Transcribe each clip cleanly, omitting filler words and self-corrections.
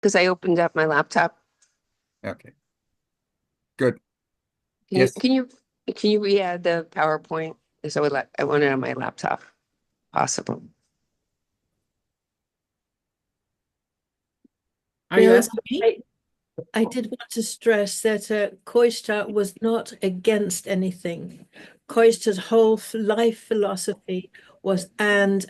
because I opened up my laptop. Okay, good. Can you Yes. can you can you re-add the PowerPoint? Because I want it on my laptop, possible. Are you Now, asking me? I did want to stress that Koista was not against anything. Koista's whole life philosophy was and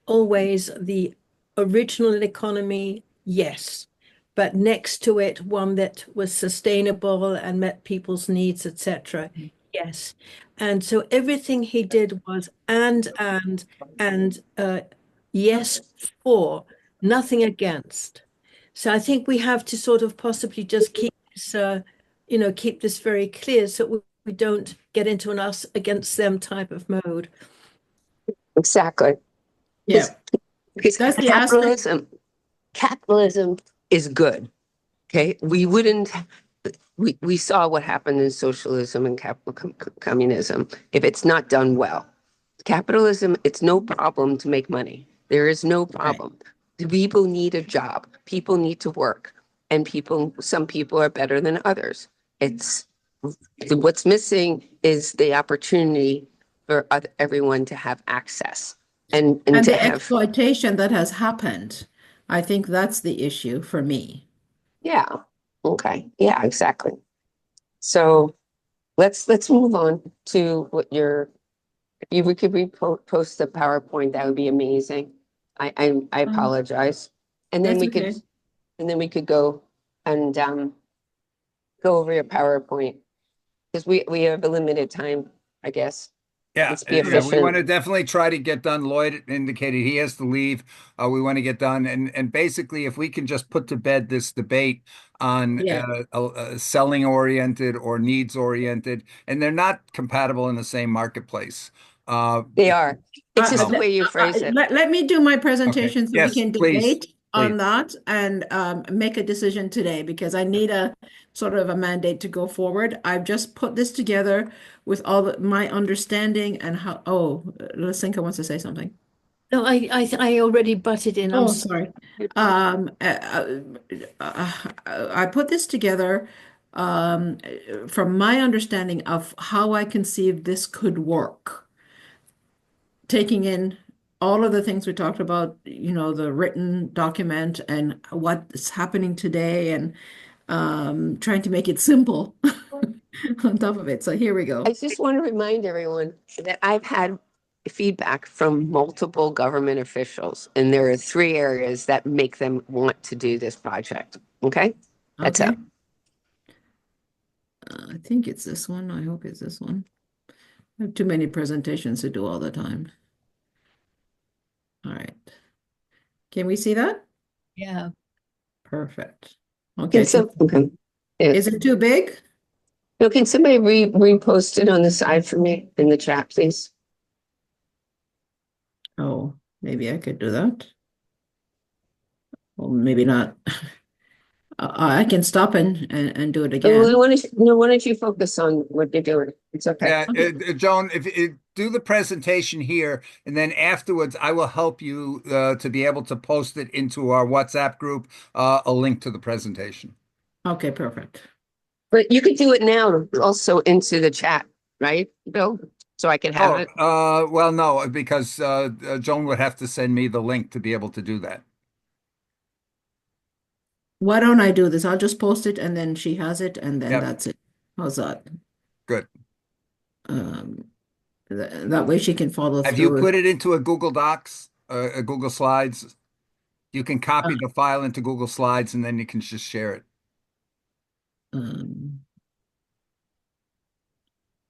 always the original economy, yes, but next to it, one that was sustainable and met people's needs, etc. Yes. And so everything he did was and yes for, nothing against. So I think we have to sort of possibly just keep this, keep this very clear so we don't get into an us against them type of mode. Exactly. Because Yeah, because that's the aspect. capitalism is good. Okay, we saw what happened in socialism and communism if it's not done well. Capitalism, it's no problem to make money. There is no Right. problem. People need a job. People need to work, and some people are better than others. It's what's missing is the opportunity for everyone to have access and And to the have, exploitation that has happened, I think that's the issue for me. yeah, okay, yeah, exactly. So let's move on to what your if you could repost the PowerPoint, that would be amazing. I Um, apologize. And then that's we could okay. go and go over your PowerPoint because we have a limited time, I guess. Yeah, Let's be yeah, we want efficient. to definitely try to get done. Lloyd indicated he has to leave. We want to get done, and basically, if we can just put to bed this debate on Yeah. selling oriented or needs oriented, and they're not compatible in the same marketplace. Uh, They are. It's just the no. way you phrase it. Let me do my Okay. presentation so we Yes, can please, debate please. on that and make a decision today because I need a sort of a mandate to go forward. I've just put this together with my understanding and how. Oh, Lysinka wants to say something. No, I already butted in. I'm Oh, sorry. sorry. I put this together um, from my understanding of how I conceive this could work, taking in all of the things we talked about, the written document and what's happening today, and trying to make it simple on top of it. So here we I go. just want to remind everyone that I've had feedback from multiple government officials, and there are three areas that make them want to do this project. Okay? That's Okay. up. I think it's this one. I hope it's this one. I have too many presentations to do all the time. All right. Can we see that? Yeah. Perfect. Okay. Can some, okay. Yeah. Is it too big? No, can somebody repost it on the side for me in the chat, please? Oh, maybe I could do that. Well, maybe not. I can stop and do it Well, again. why don't you focus on what you're doing? It's okay. Yeah, Okay. Joan, if do the presentation here, and then afterwards, I will help you to be able to post it into our WhatsApp group, a link to the presentation. Okay, perfect. But you could do it now also into the chat, right, Bill? So I can have Oh, it. well, no, because Joan would have to send me the link to be able to do that. Why don't I do this? I'll just post it and then she has it and then Yep, that's it. How's that? good. Um, that way she can follow Have you through. put it into a Google Docs, a Google Slides? You can Uh, copy the file into Google Slides and then you can just share it. um,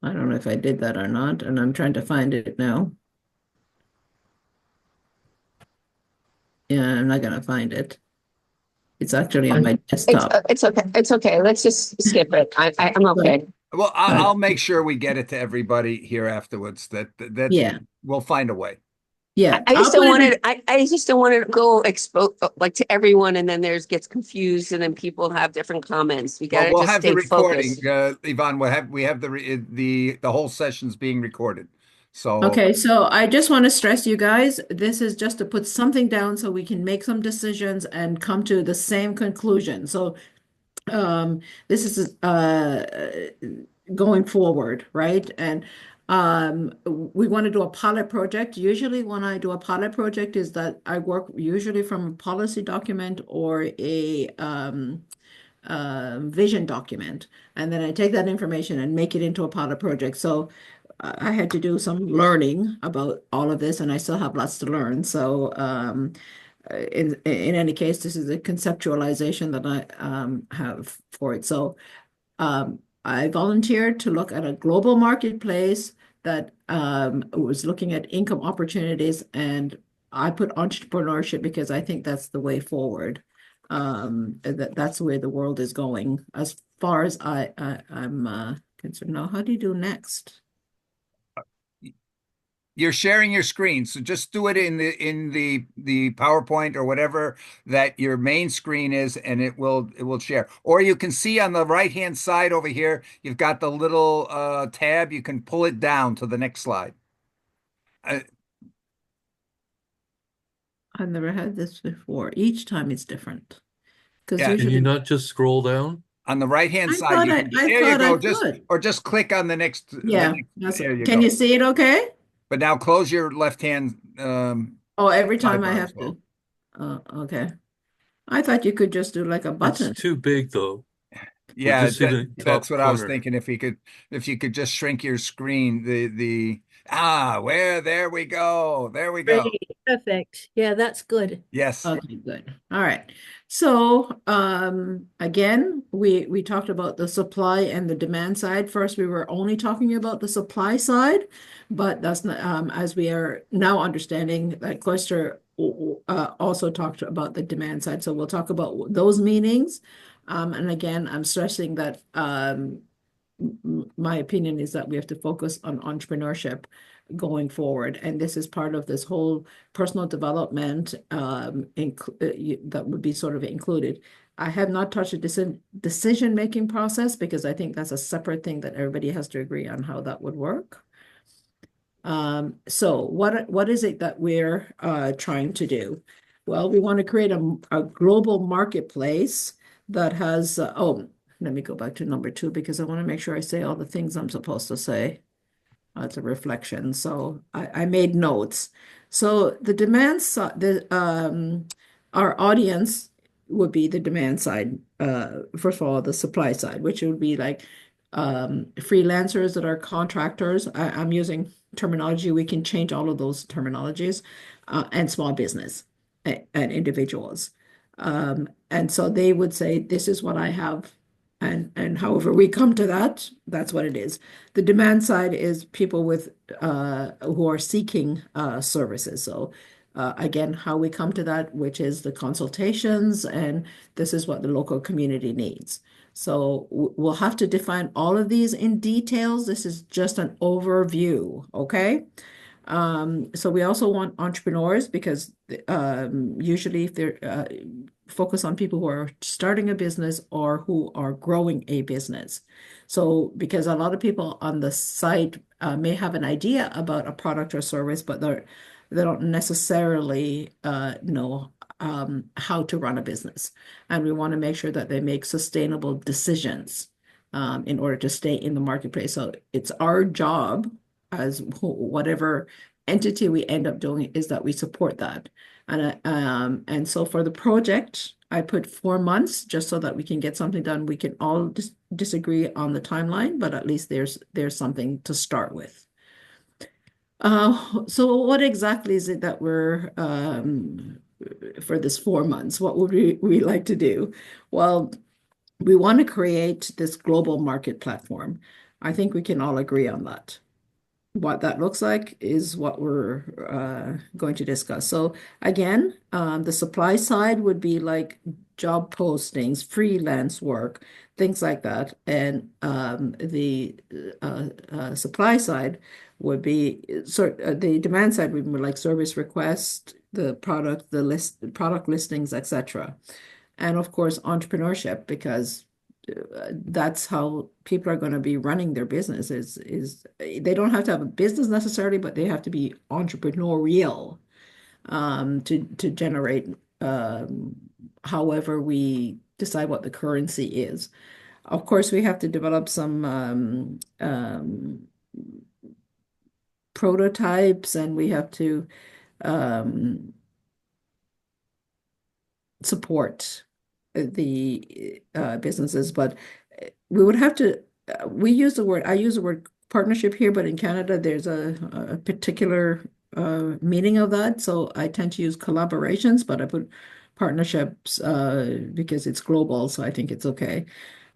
I don't know if I did that or not, and I'm trying to find it now. Yeah, I'm not gonna find it. It's actually on my desktop. It's okay. It's okay. Let's just skip it. I'm Right. okay. Well, Right. I'll make sure we get it to everybody here afterwards. That Yeah. we'll find a way. Yeah. I just I'll don't put it want in. it. I just don't want to go expose like to everyone, and then there's gets confused, and then people have different comments. We Well, gotta we'll just have the stay recording, focused. Yvonne. We have the whole session's being recorded, So Okay, so I just want to stress you guys, this is just to put something down so we can make some decisions and come to the same conclusion. So this is going forward, right? And we want to do a pilot project. Usually when I do a pilot project is that I work usually from a policy document or a vision document. And then I take that information and make it into a pilot project. So I had to do some learning about all of this, and I still have lots to learn. So in any case, this is a conceptualization that I have for it. So I volunteered to look at a global marketplace that was looking at income opportunities, and I put entrepreneurship because I think that's the way forward. That's the way the world is going, as far as I'm concerned. Now, how do you do next? you're sharing your screen, so just do it in the PowerPoint or whatever that your main screen is, and it will share. Or you can see on the right-hand side over here, you've got the little tab. You can pull it down to the next slide. Uh, I've never had this before. Each time it's different because yeah, Can you usually not just scroll down? on the right-hand I side, thought you I can. I There you thought I go. could. Just click on the next. Yeah, that's, There you can go. you see it okay? But now close your left-hand Oh, every time I sidebar have as well. to. Okay. I thought you could just do like a It's button. too big though. We Yeah, just see the that's top what I was corner. thinking. If you could just shrink your screen, there we go. There we go. Great, perfect. Yeah, that's good. Yes. Okay, good. All right. So, again, we talked about the supply and the demand side. First, we were only talking about the supply side, but that's not, as we are now understanding that Cloister also talked about the demand side. So we'll talk about those meanings. And again, I'm stressing that my opinion is that we have to focus on entrepreneurship going forward. And this is part of this whole personal development that would be sort of included. I have not touched the decision-making process because I think that's a separate thing that everybody has to agree on how that would work. So what is it that we're trying to do? Well, we want to create a global marketplace that has, let me go back to number 2 because I want to make sure I say all the things I'm supposed to say. It's a reflection. So I made notes. So the demand side, our audience would be the demand side. First of all, the supply side, which would be like freelancers that are contractors. I'm using terminology. We can change all of those terminologies, and small business and individuals. And so they would say, this is what I have. And however we come to that, that's what it is. The demand side is people with who are seeking services. So again, how we come to that, which is the consultations, and this is what the local community needs. So we'll have to define all of these in details. This is just an overview, okay? So we also want entrepreneurs because usually if they're focus on people who are starting a business or who are growing a business. So because a lot of people on the site may have an idea about a product or service, but they don't necessarily know how to run a business. And we want to make sure that they make sustainable decisions in order to stay in the marketplace. So it's our job as whatever entity we end up doing is that we support that. And so for the project, I put 4 months just so that we can get something done. We can all disagree on the timeline, but at least there's something to start with. So what exactly is it that we're for this 4 months? What would we like to do? Well, we want to create this global market platform. I think we can all agree on that. What that looks like is what we're going to discuss. So again, the supply side would be like job postings, freelance work, things like that. And the supply side would be the demand side would be like service requests, the product listings, etc. And of course, entrepreneurship, because that's how people are going to be running their business is they don't have to have a business necessarily, but they have to be entrepreneurial to generate however we decide what the currency is. Of course, we have to develop some prototypes, and we have to um, support the businesses, but we would have to, I use the word partnership here, but in Canada, there's a particular meaning of that. So I tend to use collaborations, but I put partnerships because it's global, so I think it's okay.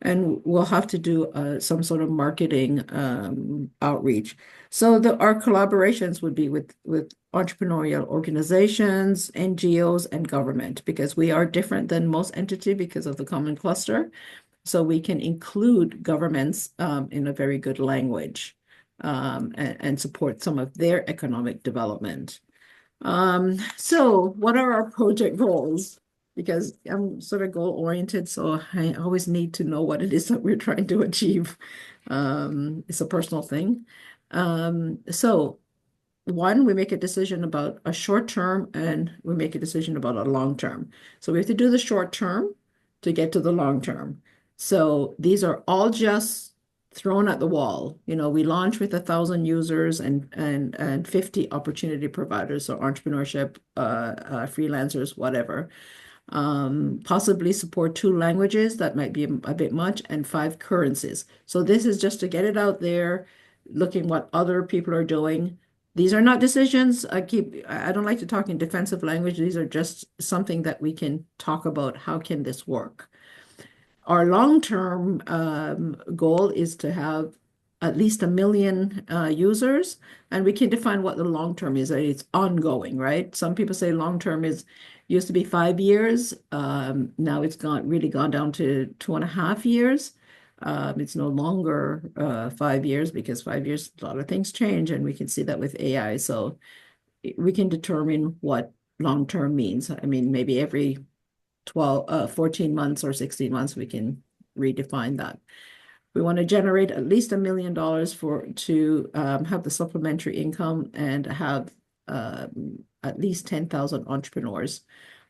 And we'll have to do some sort of marketing outreach. So our collaborations would be with entrepreneurial organizations, NGOs, and government, because we are different than most entity because of the common cluster. So we can include governments in a very good language and support some of their economic development. So what are our project goals? Because I'm sort of goal oriented, so I always need to know what it is that we're trying to achieve. It's a personal thing. So one, we make a decision about a short term and we make a decision about a long term. So we have to do the short term to get to the long term. So these are all just thrown at the wall. You know, we launch with 1,000 users and 50 opportunity providers, so entrepreneurship, freelancers, whatever. Possibly support 2 languages, that might be a bit much, and 5 currencies. So this is just to get it out there, looking what other people are doing. These are not decisions. I don't like to talk in defensive language. These are just something that we can talk about. How can this work? Our long-term goal is to have at least 1 million users, and we can define what the long-term is. It's ongoing, right? Some people say long-term used to be 5 years. Now it's really gone down to 2.5 years. It's no longer 5 years because 5 years, a lot of things change, and we can see that with AI. So we can determine what long-term means. I mean, maybe every 14 months or 16 months, we can redefine that. We want to generate at least $1 million to have the supplementary income and have at least 10,000 entrepreneurs.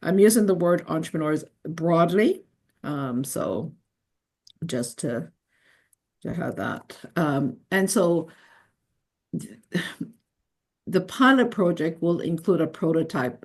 I'm using the word entrepreneurs broadly, so just to have that. And so the pilot project will include a prototype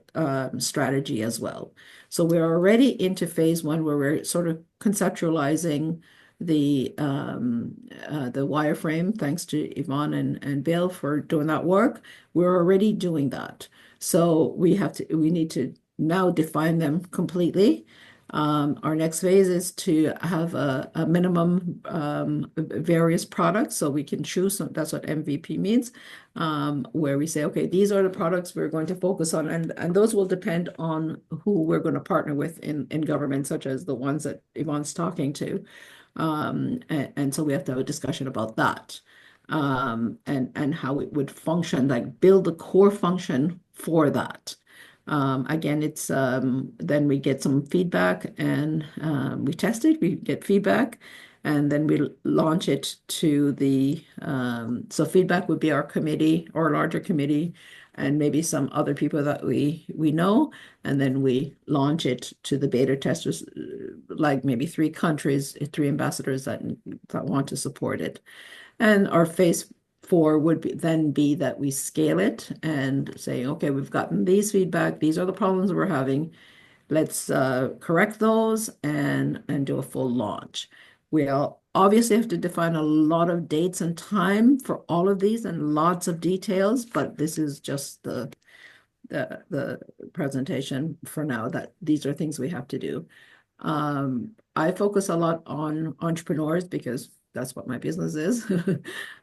strategy as well. So we're already into phase 1 where we're sort of conceptualizing the wireframe. Thanks to Yvonne and Bill for doing that work. We're already doing that. So we need to now define them completely. Our next phase is to have a minimum various products, so we can choose. That's what MVP means, where we say, okay, these are the products we're going to focus on, and those will depend on who we're going to partner with in government, such as the ones that Yvonne's talking to. And so we have to have a discussion about that, and how it would function, like build the core function for that. Again, it's then we get some feedback and we test it, we get feedback, and then we launch it to the so feedback would be our committee or a larger committee and maybe some other people that we know, and then we launch it to the beta testers, like maybe 3 countries, 3 ambassadors that want to support it. And our phase 4 would then be that we scale it and say, okay, we've gotten these feedback, these are the problems we're having. Let's correct those and do a full launch. We'll obviously have to define a lot of dates and time for all of these and lots of details, but this is just the presentation for now, that these are things we have to do. I focus a lot on entrepreneurs because that's what my business is.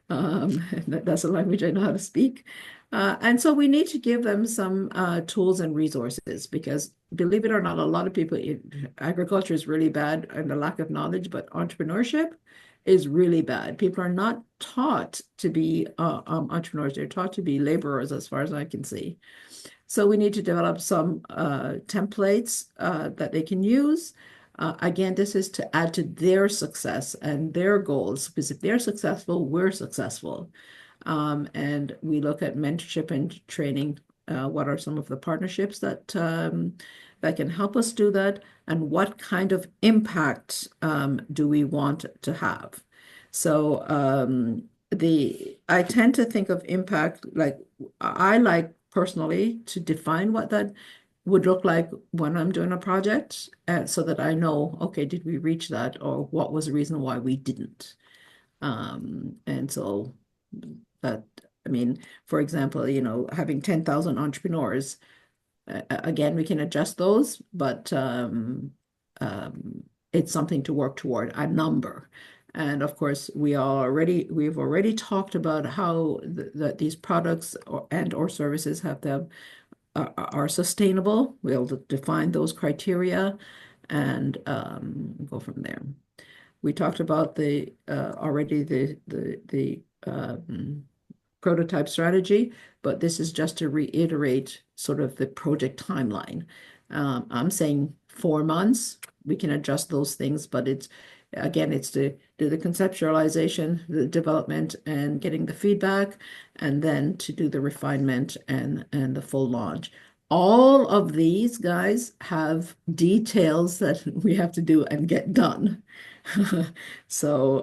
That's the language I know how to speak. And so we need to give them some tools and resources, because believe it or not, a lot of people, agriculture is really bad and the lack of knowledge, but entrepreneurship is really bad. People are not taught to be entrepreneurs. They're taught to be laborers, as far as I can see. So we need to develop some templates that they can use. Again, this is to add to their success and their goals, because if they're successful, we're successful. And we look at mentorship and training. What are some of the partnerships that can help us do that? And what kind of impact do we want to have? So I tend to think of impact like I like personally to define what that would look like when I'm doing a project, so that I know, okay, did we reach that, or what was the reason why we didn't? And so that, I mean, for example, having 10,000 entrepreneurs, again, we can adjust those, but it's something to work toward, a number. And of course, we've already talked about how that these products or services have to are sustainable. We'll define those criteria and go from there. We talked about already the prototype strategy, but this is just to reiterate sort of the project timeline. I'm saying 4 months. We can adjust those things, but it's to do the conceptualization, the development, and getting the feedback, and then to do the refinement and the full launch. All of these guys have details that we have to do and get done. So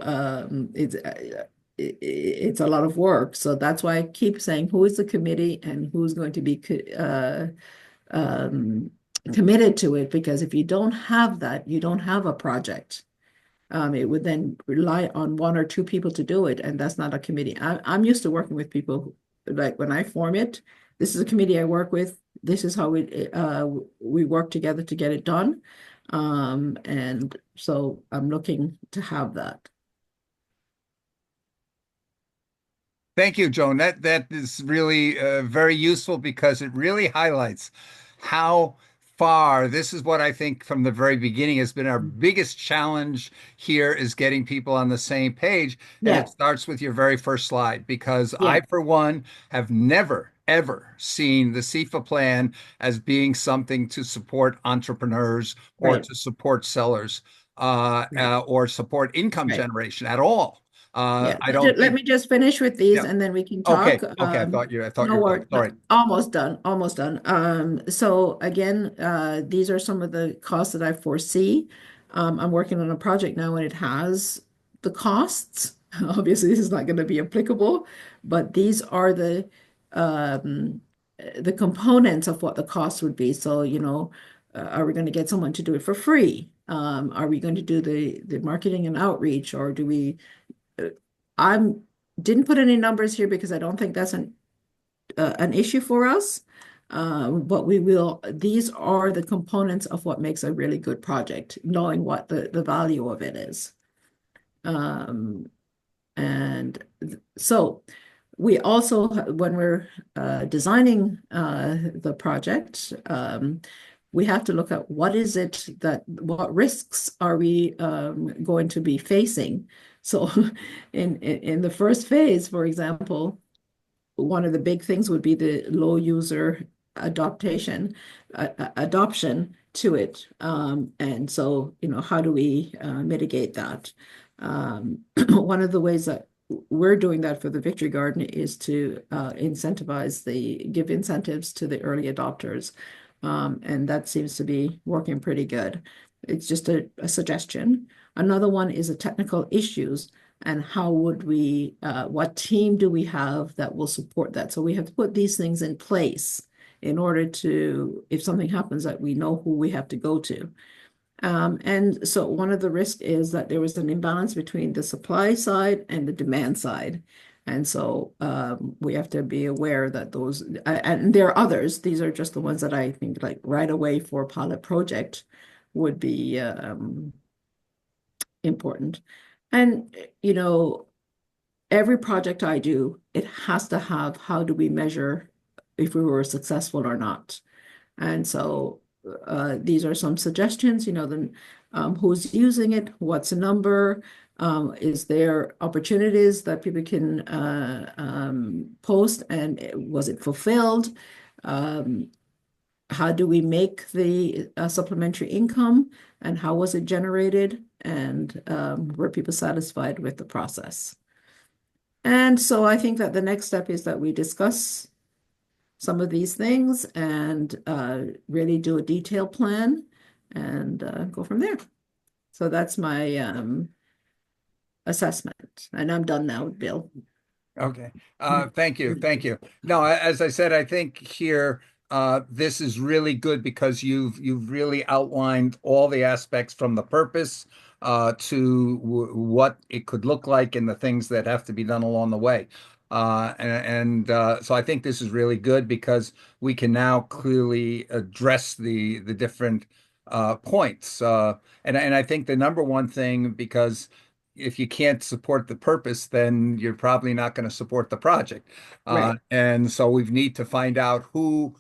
it's a lot of work. So that's why I keep saying who is the committee and who's going to be committed to it. Because if you don't have that, you don't have a project. It would then rely on one or two people to do it, and that's not a committee. I'm used to working with people like when I form it, this is a committee I work with. This is how we work together to get it done. And so I'm looking to have that. Thank you, Joan. That is really very useful because it really highlights how far this is what I think from the very beginning has been our biggest challenge here is getting people on the same page. And Yeah, it starts with your very first slide because yeah, I, for one, have never, ever seen the SIFA plan as being something to support entrepreneurs or right, to support sellers right, or support income right. generation at all. Yeah, I don't let think. me just finish with these Yeah. and then we can Okay. talk. Okay. I thought you No, were we're done. Sorry. almost done, almost done. So again, these are some of the costs that I foresee. I'm working on a project now and it has the costs. Obviously, this is not going to be applicable, but these are um, the components of what the cost would be. So, are we going to get someone to do it for free? Are we going to do the marketing and outreach, or do we I'm didn't put any numbers here because I don't think that's an issue for us. But these are the components of what makes a really good project, knowing what the value of it is. Um, and so we also, when we're designing the project, we have to look at what risks are we going to be facing. So in the first phase, for example, one of the big things would be the low user adoption to it. And so, how do we mitigate that? One of the ways that we're doing that for the Victory Garden is to give incentives to the early adopters. And that seems to be working pretty good. It's just a suggestion. Another one is the technical issues and what team do we have that will support that? So we have to put these things in place in order to, if something happens, that we know who we have to go to. And so one of the risks is that there was an imbalance between the supply side and the demand side. And so we have to be aware that and there are others, these are just the ones that I think like right away for a pilot project would be important. And, every project I do, it has to have how do we measure if we were successful or not. And so these are some suggestions, who's using it, what's the number, is there opportunities that people can post, and was it fulfilled? how do we make the supplementary income, and how was it generated, and were people satisfied with the process? And so I think that the next step is that we discuss some of these things and really do a detailed plan and go from there. So that's my assessment. And I'm done now, Bill. Okay. Thank you. Thank you. No, as I said, I think here this is really good because you've really outlined all the aspects from the purpose to what it could look like and the things that have to be done along the way. So I think this is really good because we can now clearly address the different points. And I think the number one thing, because if you can't support the purpose, then you're probably not going to support the project. Right. And so we need to find out who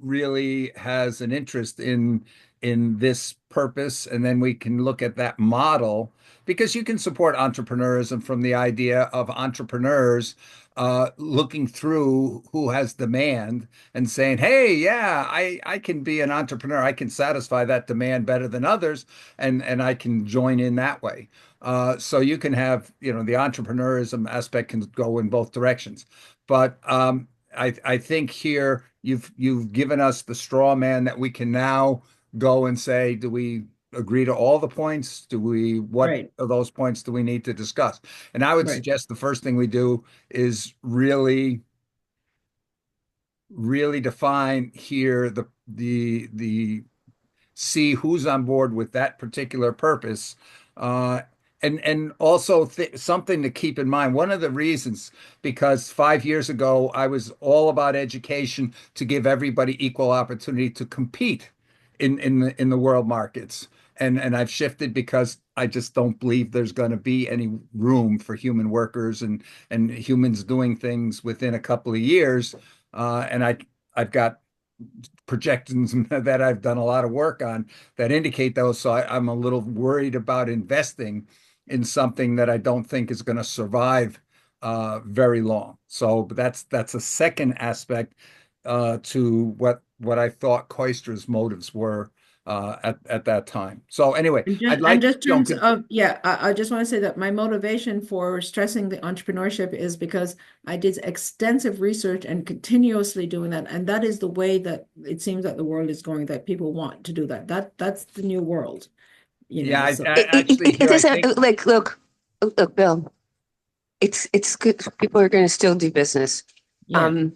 really has an interest in this purpose, and then we can look at that model because you can support entrepreneurism from the idea of entrepreneurs looking through who has demand and saying, "Hey, yeah, I can be an entrepreneur. I can satisfy that demand better than others, and I can join in that way." So you can have, the entrepreneurism aspect can go in both directions. But I think here you've given us the straw man that we can now go and say, do we agree to all the points? What Right. of those points do we need to discuss? And I would Right. suggest the first thing we do is really, really define here the see who's on board with that particular purpose. Uh, and also something to keep in mind. One of the reasons, because 5 years ago, I was all about education to give everybody equal opportunity to compete in the world markets. And I've shifted because I just don't believe there's going to be any room for human workers and humans doing things within a couple of years. And I've got projections that I've done a lot of work on that indicate those. So I'm a little worried about investing in something that I don't think is going to survive very long. So that's a second aspect to what I thought Koister's motives were at that time. So anyway, I'd And like just terms of, yeah, I just want to say that my motivation for stressing the entrepreneurship is because I did extensive research and continuously doing that. And that is the way that it seems that the world is going, that people want to do that. That's the new world, yeah, so. I actually It here I think doesn't like look, Bill. It's good. People are going to still do business. Yeah.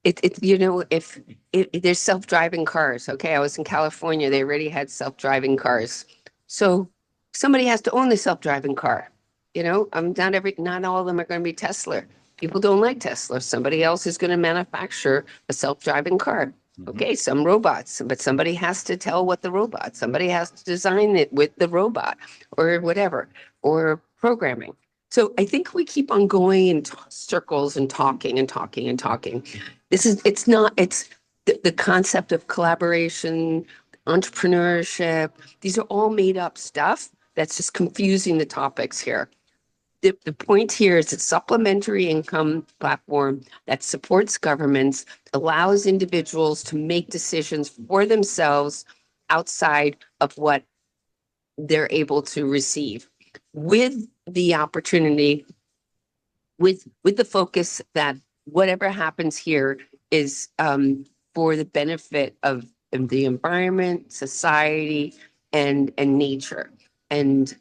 If there's self-driving cars, okay, I was in California, they already had self-driving cars. So somebody has to own the self-driving car. Not all of them are going to be Tesla. People don't like Tesla. Somebody else is going to manufacture a self-driving car. Okay, some robots, but somebody has to tell what the robot, somebody has to design it with the robot or whatever, or programming. So I think we keep on going in circles and talking and talking and talking. It's the concept of collaboration, entrepreneurship. These are all made up stuff that's just confusing the topics here. The point here is a supplementary income platform that supports governments, allows individuals to make decisions for themselves outside of what they're able to receive, with the opportunity, with the focus that whatever happens here is for the benefit of the environment, society, and nature. And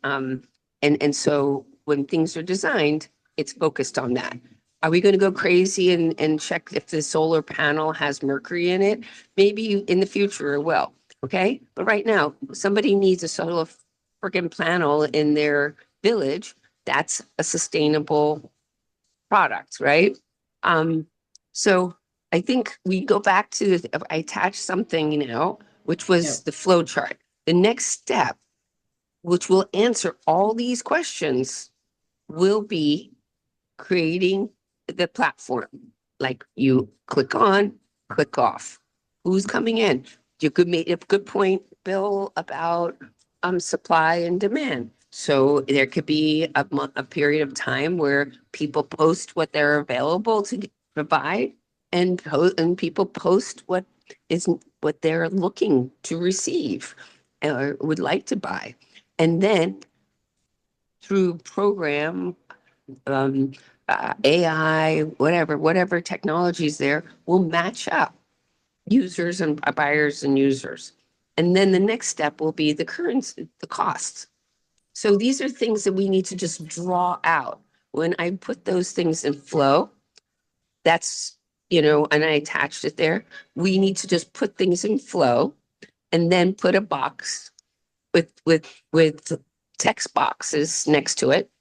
so when things are designed, it's focused on that. Are we going to go crazy and check if the solar panel has mercury in it? Maybe in the future it will. Okay. But right now, somebody needs a solar freaking panel in their village. That's a sustainable product, right? So I think we go back to, I attached something, which was Yeah. the flow chart. The next step, which will answer all these questions, will be creating the platform. Like you click on, click off. Who's coming in? You could make a good point, Bill, about supply and demand. So there could be a period of time where people post what they're available to provide, and people post what is what they're looking to receive or would like to buy. And then through program, um, AI, whatever technologies there will match up users and buyers and users. And then the next step will be the currency, the costs. So these are things that we need to just draw out. When I put those things in flow, that's, and I attached it there. We need to just put things in flow and then put a box with text boxes next to it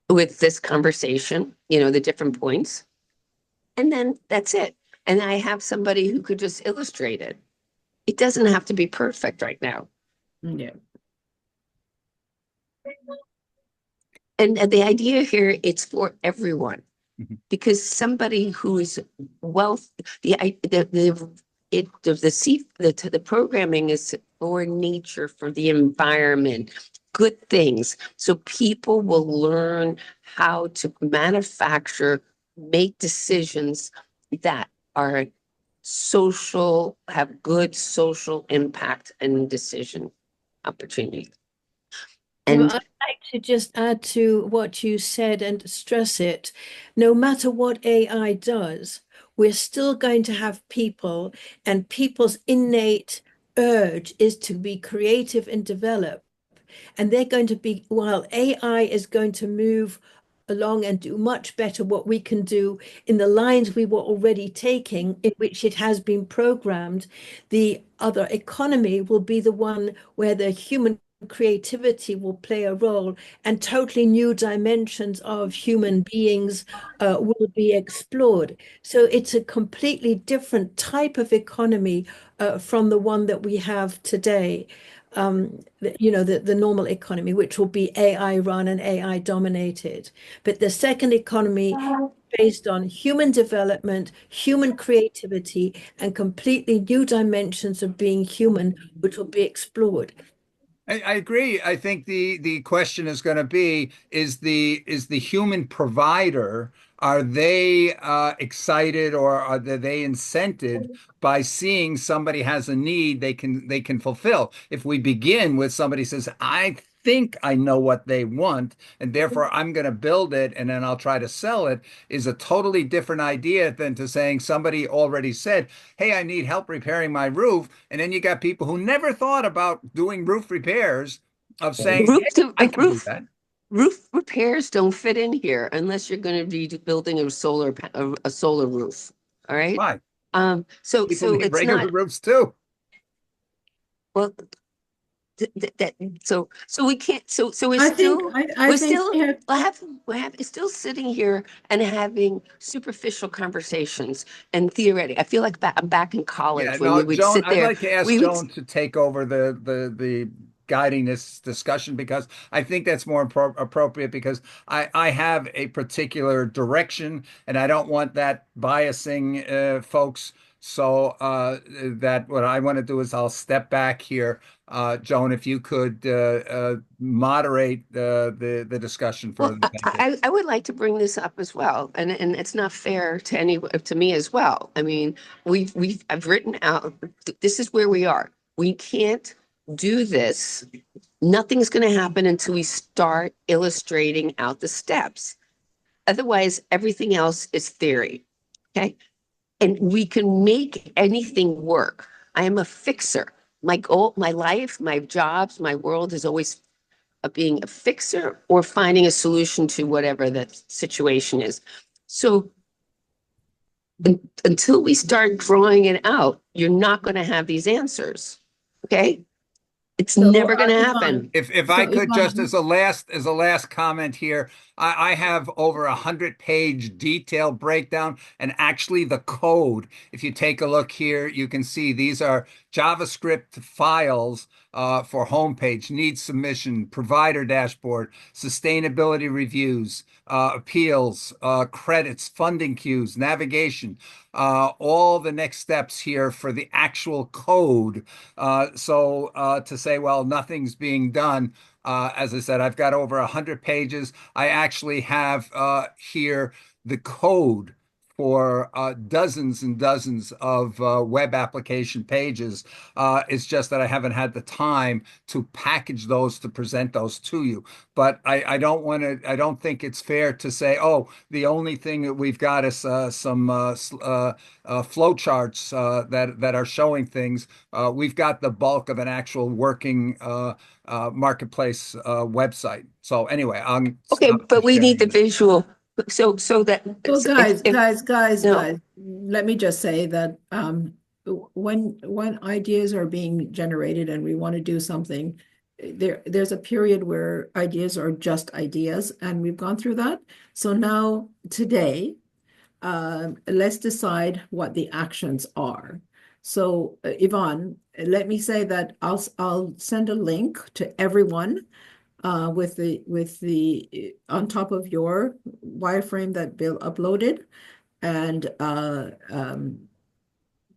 with this conversation, the different points. And then that's it. And I have somebody who could just illustrate it. It doesn't have to be perfect right now. Yeah. And the idea here, it's for everyone. Mhm. Because somebody who is wealth, the programming is for nature, for the environment, good things. So people will learn how to manufacture, make decisions that are social, have good social impact and decision opportunity. Well, And I'd like to just add to what you said and stress it. No matter what AI does, we're still going to have people, and people's innate urge is to be creative and develop. And they're going to be, while AI is going to move along and do much better what we can do in the lines we were already taking, in which it has been programmed, the other economy will be the one where the human creativity will play a role and totally new dimensions of human beings will be explored. So it's a completely different type of economy from the one that we have today. The normal economy, which will be AI run and AI dominated. But the second economy based on human development, human creativity, and completely new dimensions of being human, which will be explored. I agree. I think the question is going to be, is the human provider, are they excited, or are they incented by seeing somebody has a need they can fulfill? If we begin with somebody says, I think I know what they want, and therefore I'm going to build it and then I'll try to sell it, is a totally different idea than to saying somebody already said, hey, I need help repairing my roof. And then you got people who never thought about doing roof repairs of saying, roof, hey, to, I can do roof that. roof repairs don't fit in here unless you're going to be building a solar roof. All right. Why? So People so need it's regular not roofs too. well that so we can't so I think I we're think still we have we have it's still sitting here and having superficial conversations and theoretic. I feel like I'm back in Yeah, college when we no, would Joan, sit I'd there. like to ask We would Joan to take over the guiding this discussion, because I think that's more appropriate, because I have a particular direction and I don't want that biasing folks. So that what I want to do is I'll step back here. Joan, if you could moderate the discussion Well, further. Thank you. I would like to bring this up as well, and it's not fair to me as well. I mean, I've written out, this is where we are. We can't do this. Nothing's going to happen until we start illustrating out the steps. Otherwise, everything else is theory. Okay. And we can make anything work. I am a fixer. My goal, my life, my jobs, my world is always being a fixer or finding a solution to whatever the situation is. So until we start drawing it out, you're not going to have these answers. Okay. It's so never going to Yvonne. happen. If I So could, just Yvonne, as a last comment here, I have over 100-page detailed breakdown, and actually the code. If you take a look here, you can see these are JavaScript files for homepage, needs submission, provider dashboard, sustainability reviews, appeals, credits, funding queues, navigation, all the next steps here for the actual code. So to say, well, nothing's being done. As I said, I've got over 100 pages. I actually have here the code for dozens and dozens of web application pages. It's just that I haven't had the time to package those to present those to you. But I don't want to, I don't think it's fair to say, oh, the only thing that we've got is some flow charts that are showing things. We've got the bulk of an actual working marketplace website. So anyway, I'm Okay, but we need the sharing. visual. So that So no. guys, let me just say that when ideas are being generated and we want to do something, there's a period where ideas are just ideas, and we've gone through that. So now today, let's decide what the actions are. So Yvonne, let me say that I'll send a link to everyone with the on top of your wireframe that Bill uploaded, and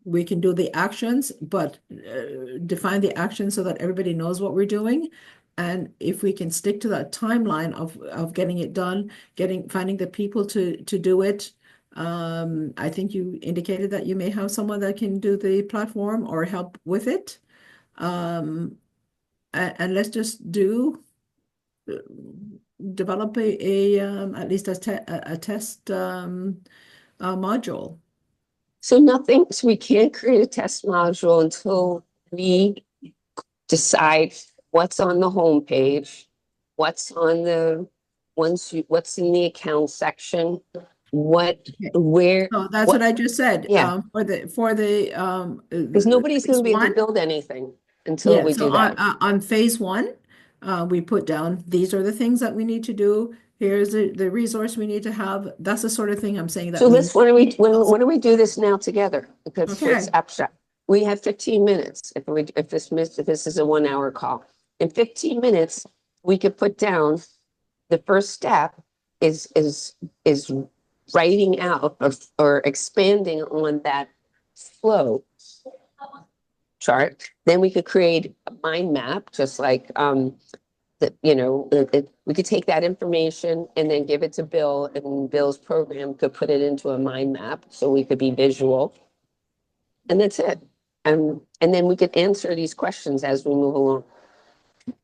we can do the actions, but define the actions so that everybody knows what we're doing. And if we can stick to that timeline of getting it done, finding the people to do it. I think you indicated that you may have someone that can do the platform or help with it. And let's just develop at least a test module. So nothing, so we can't create a test module until we decide what's on the homepage, what's on the, what's in the account section, where, So that's what I just said. Yeah. For the because nobody's going to be able to one. build anything until Yeah, we so do that. on phase one, we put down, these are the things that we need to do. Here's the resource we need to have. That's the sort of thing I'm saying that So let's, why we, don't we do this now together? Because it's Okay. abstract. We have 15 minutes if this is a 1 hour call. In 15 minutes, we could put down the first step is writing out or expanding on that flow chart. Then we could create a mind map, just like that, we could take that information and then give it to Bill, and Bill's program could put it into a mind map so we could be visual. And that's it. And then we could answer these questions as we move along.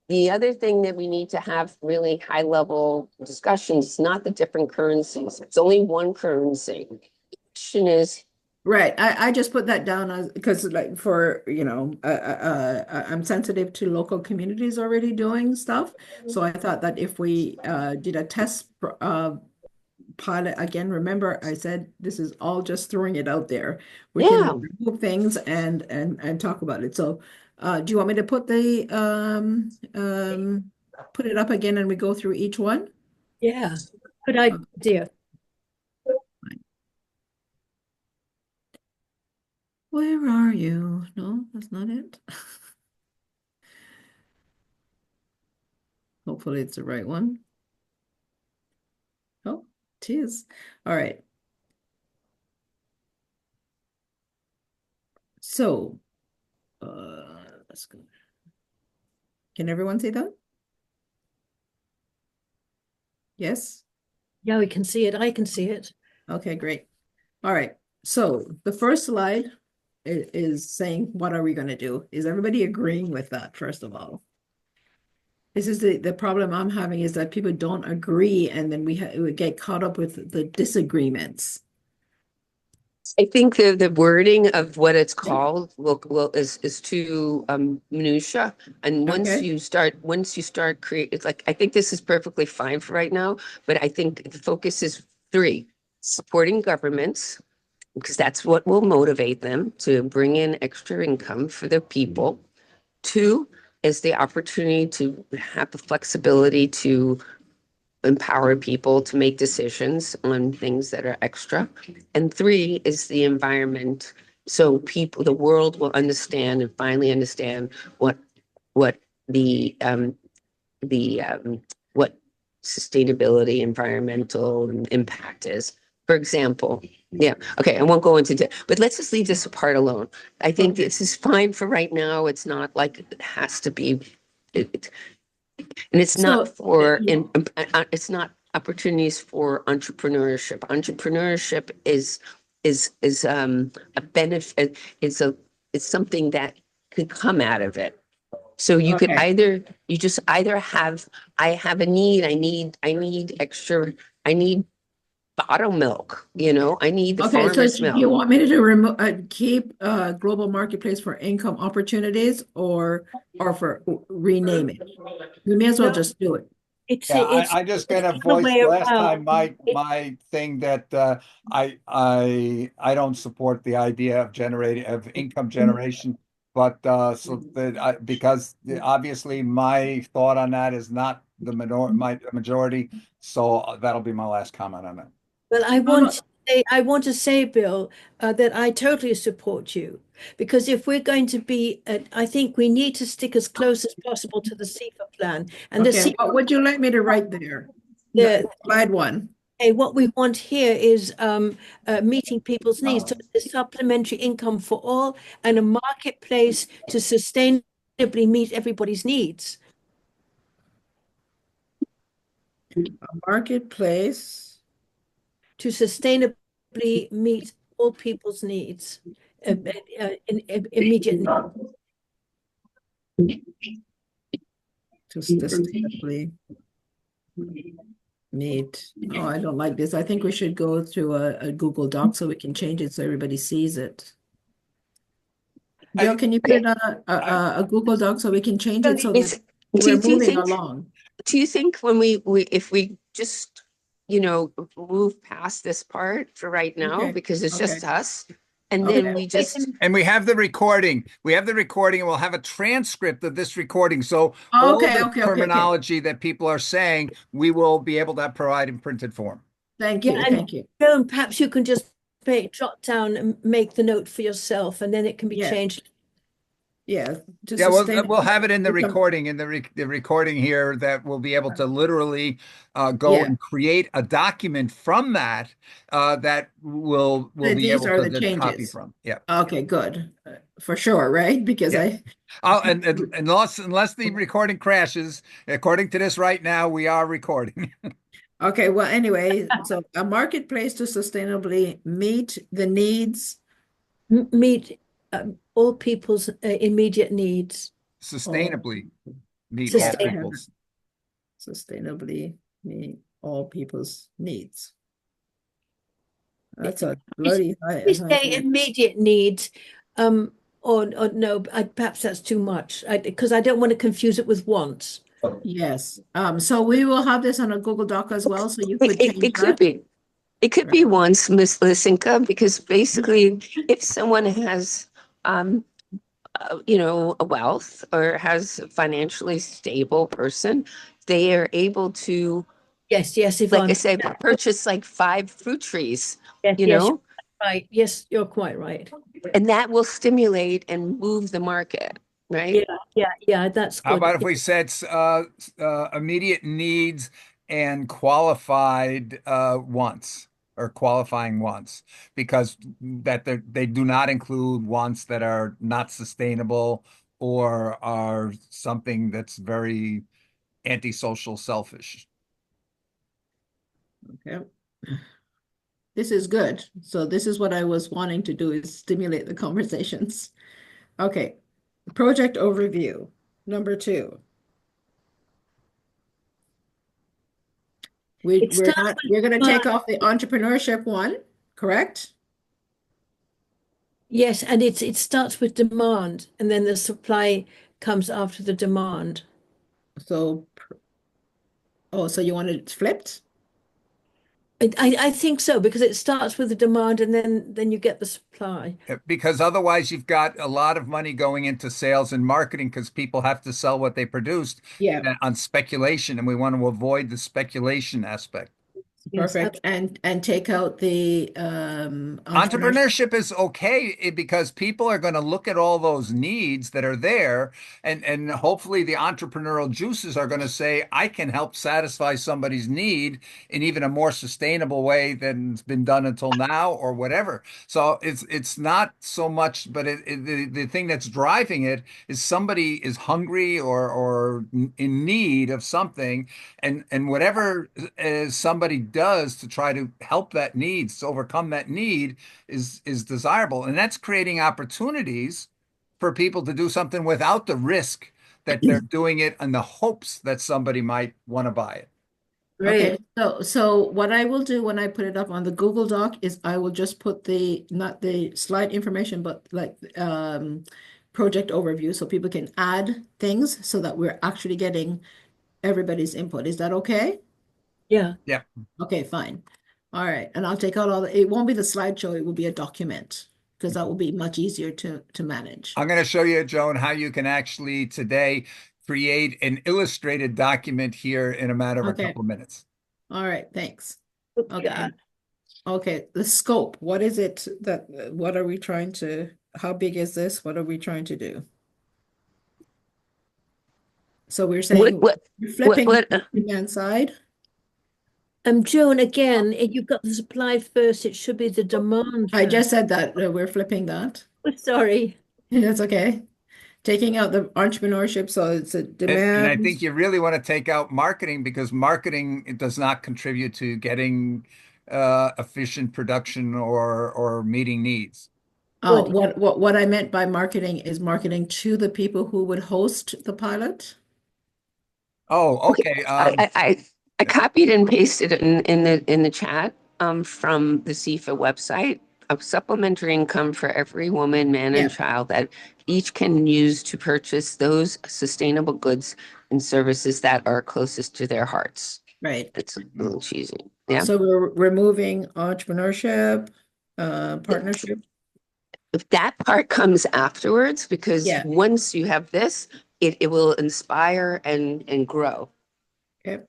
The other thing that we need to have really high level discussions, not the different currencies. It's only one currency. The question is, right. I just put that down as because like for I'm sensitive to local communities already doing stuff. So I thought that if we did a test pilot again, remember I said this is all just throwing it out there. We yeah, can remove things and talk about it. So do you want me to put put it up again and we go through each one? Yeah, good idea. Where are you? No, that's not it. Hopefully it's the right one. Oh, it is. All right. So let's go. Can everyone see that? Yes? Yeah, we can see it. I can see it. Okay, great. All right. So the first slide is saying, what are we going to do? Is everybody agreeing with that, first of all? This is the problem I'm having is that people don't agree, and then we get caught up with the disagreements. I think the wording of what it's called is too minutia. And Okay. once you start create, it's like I think this is perfectly fine for right now, but I think the focus is 3: supporting governments, because that's what will motivate them to bring in extra income for their people. 2 is the opportunity to have the flexibility to empower people to make decisions on things that are extra. And 3 is the environment. So the world will understand and finally understand what the what sustainability, environmental impact is. For example, yeah, okay, I won't go into but let's just leave this part alone. I think Okay. this is fine for right now. It's not like it has to be. And it's not So for, it's not opportunities for entrepreneurship. Entrepreneurship is a benefit, is something that could come out of it. So you could Okay. you just either have, I have a need, I need extra, I need bottle milk, I need the Okay, so farmer's do you milk. want me to remove, keep global marketplace for income opportunities or for rename it? We may as well No, just do it. Yeah, it's I'm just the gonna other voice way last around. time my It, thing that I don't support the idea of income generation, but so that because obviously my thought on that is not my majority, so that'll be my last comment on that. well, Uh, I want to say, Bill, that I totally support you because if we're going to be, I think we need to stick as close as possible to the SIFA plan. And the Okay, SIFA, what would you like me to write there? the, Slide one. what we want here is meeting people's needs. So it's supplementary income for all and a marketplace to sustainably meet everybody's needs. A marketplace. To sustainably meet all people's needs, in immediate needs. To sustainably meet. Oh, I don't like this. I think we should go to a Google Doc so we can change it so everybody sees it. Bill, can you put it on a Google Doc so we can change it so Is, that we're do you moving think, along? do you think when if we just, move past this part for right now, Okay, because it's okay, just us, and okay. then we just, And we have the recording. We have the recording, and we'll have a transcript of this recording. So all Okay, the okay. terminology that people are saying, we will be able to provide in printed form. Thank Yeah, you, and thank you. Joan, perhaps you can just jot down and make the note for yourself, and then it can be Yeah, changed. yeah, to Yeah, sustain. we'll have it in the Become- recording, the recording here that we'll be able to literally go Yeah. and create a document from that that we'll be These able are to the just copy changes. from. Yeah. Okay, good. For sure, right? Because Yeah. And unless the recording crashes, according to this right now, we are recording. okay, well, anyway, so a marketplace to sustainably meet the needs Meet all people's immediate needs. Sustainably meet all Sustain. people's. sustainably meet all people's needs. That's a bloody We say high. immediate needs, or no, perhaps that's too much, because I don't want to confuse it with wants. Yes. So we will have this on a Google Doc as well, so you could change it could that. be. It could be once, Miss Lysinka, because basically, if someone has, a wealth or has a financially stable person, they are able to, Yes, yes, like I Yvonne. said, purchase like 5 fruit trees, Yes, you yes, know, right. Yes, you're quite right. and that will stimulate and move the market, Yeah, right? yeah, that's How good. about if we said immediate needs and qualified wants or qualifying wants, because they do not include wants that are not sustainable or are something that's very antisocial, selfish. Okay. This is good. So this is what I was wanting to do is stimulate the conversations. Okay. Project overview, number 2. It We're starts not, with we're going to take demand. off the entrepreneurship one, correct? Yes, and it starts with demand, and then the supply comes after the demand. So, oh, so you want it flipped? I think so because it starts with the demand, and then you get the supply. Because otherwise you've got a lot of money going into sales and marketing because people have to sell what they produced Yeah. on speculation, and we want to avoid the speculation aspect. Yes, Perfect. And take out the entrepreneurship. Entrepreneurship is okay because people are going to look at all those needs that are there, and hopefully the entrepreneurial juices are going to say, I can help satisfy somebody's need in even a more sustainable way than it's been done until now or whatever. So it's not so much, but the thing that's driving it is somebody is hungry or in need of something, and whatever somebody does to try to help that need, to overcome that need is desirable. And that's creating opportunities for people to do something without the risk that they're doing it in the hopes that somebody might want to buy it. Okay, great. so what I will do when I put it up on the Google Doc is I will just put the not the slide information, but like project overview so people can add things so that we're actually getting everybody's input. Is that okay? Yeah, Yeah. Okay, fine. All right, and I'll take out all the, it won't be the slideshow, it will be a document because that will be much easier to manage. I'm going to show you, Joan, how you can actually today create an illustrated document here in a matter of a Okay, couple of minutes. all right, thanks. good Okay. God. Okay, the scope, what is it that, what are we trying to, how big is this? What are we trying to do? So we're What, saying what, you're what, flipping what, demand side? Joan, again, you've got the supply first. It should be the demand I first. just said that, we're flipping that. Oh, sorry. That's okay. Taking out the entrepreneurship, so it's a And I demand. think you really want to take out marketing because marketing it does not contribute to getting efficient production or meeting needs. Good. What I meant by marketing is marketing to the people who would host the pilot. Oh, okay, okay. I copied and pasted it in the chat, from the SIFA website of supplementary income for every woman, man, Yeah, and child that each can use to purchase those sustainable goods and services that are closest to their hearts. right. It's a little cheesy. Yeah. So we're removing entrepreneurship, partnership. If that part comes afterwards, because Yeah, once you have this, it will inspire and grow. okay,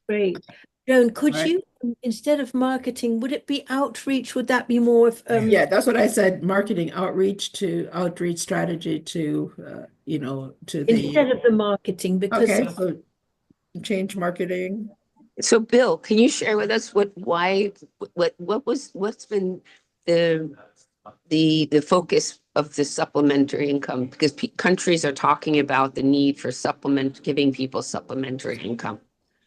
Great. Joan, all could right. you, instead of marketing, would it be outreach? Would that be more of Yeah, that's what I said, marketing outreach to outreach strategy to, to the, instead of the marketing? Because okay, so change marketing. So Bill, can you share with us what's been the the focus of the supplementary income? Because countries are talking about the need for giving people supplementary income.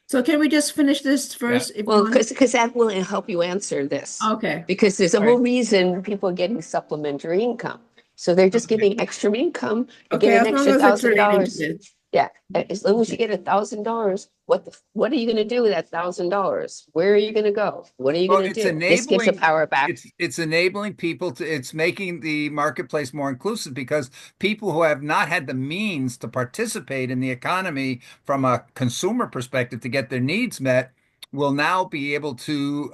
So can we just finish this Yeah. first, if you Well, want? because that will help you answer this. Okay, Because there's a all whole right. reason people are getting supplementary income. So they're just Okay. giving extra income to get Okay, an as long extra as it's thousand relating to dollars. this. Yeah, as long as you Okay. get $1,000, what are you going to do with that $1,000? Where are you going to go? What are you Well, going to it's do? This gives the enabling power back. it's enabling people to it's making the marketplace more inclusive because people who have not had the means to participate in the economy from a consumer perspective to get their needs met will now be able to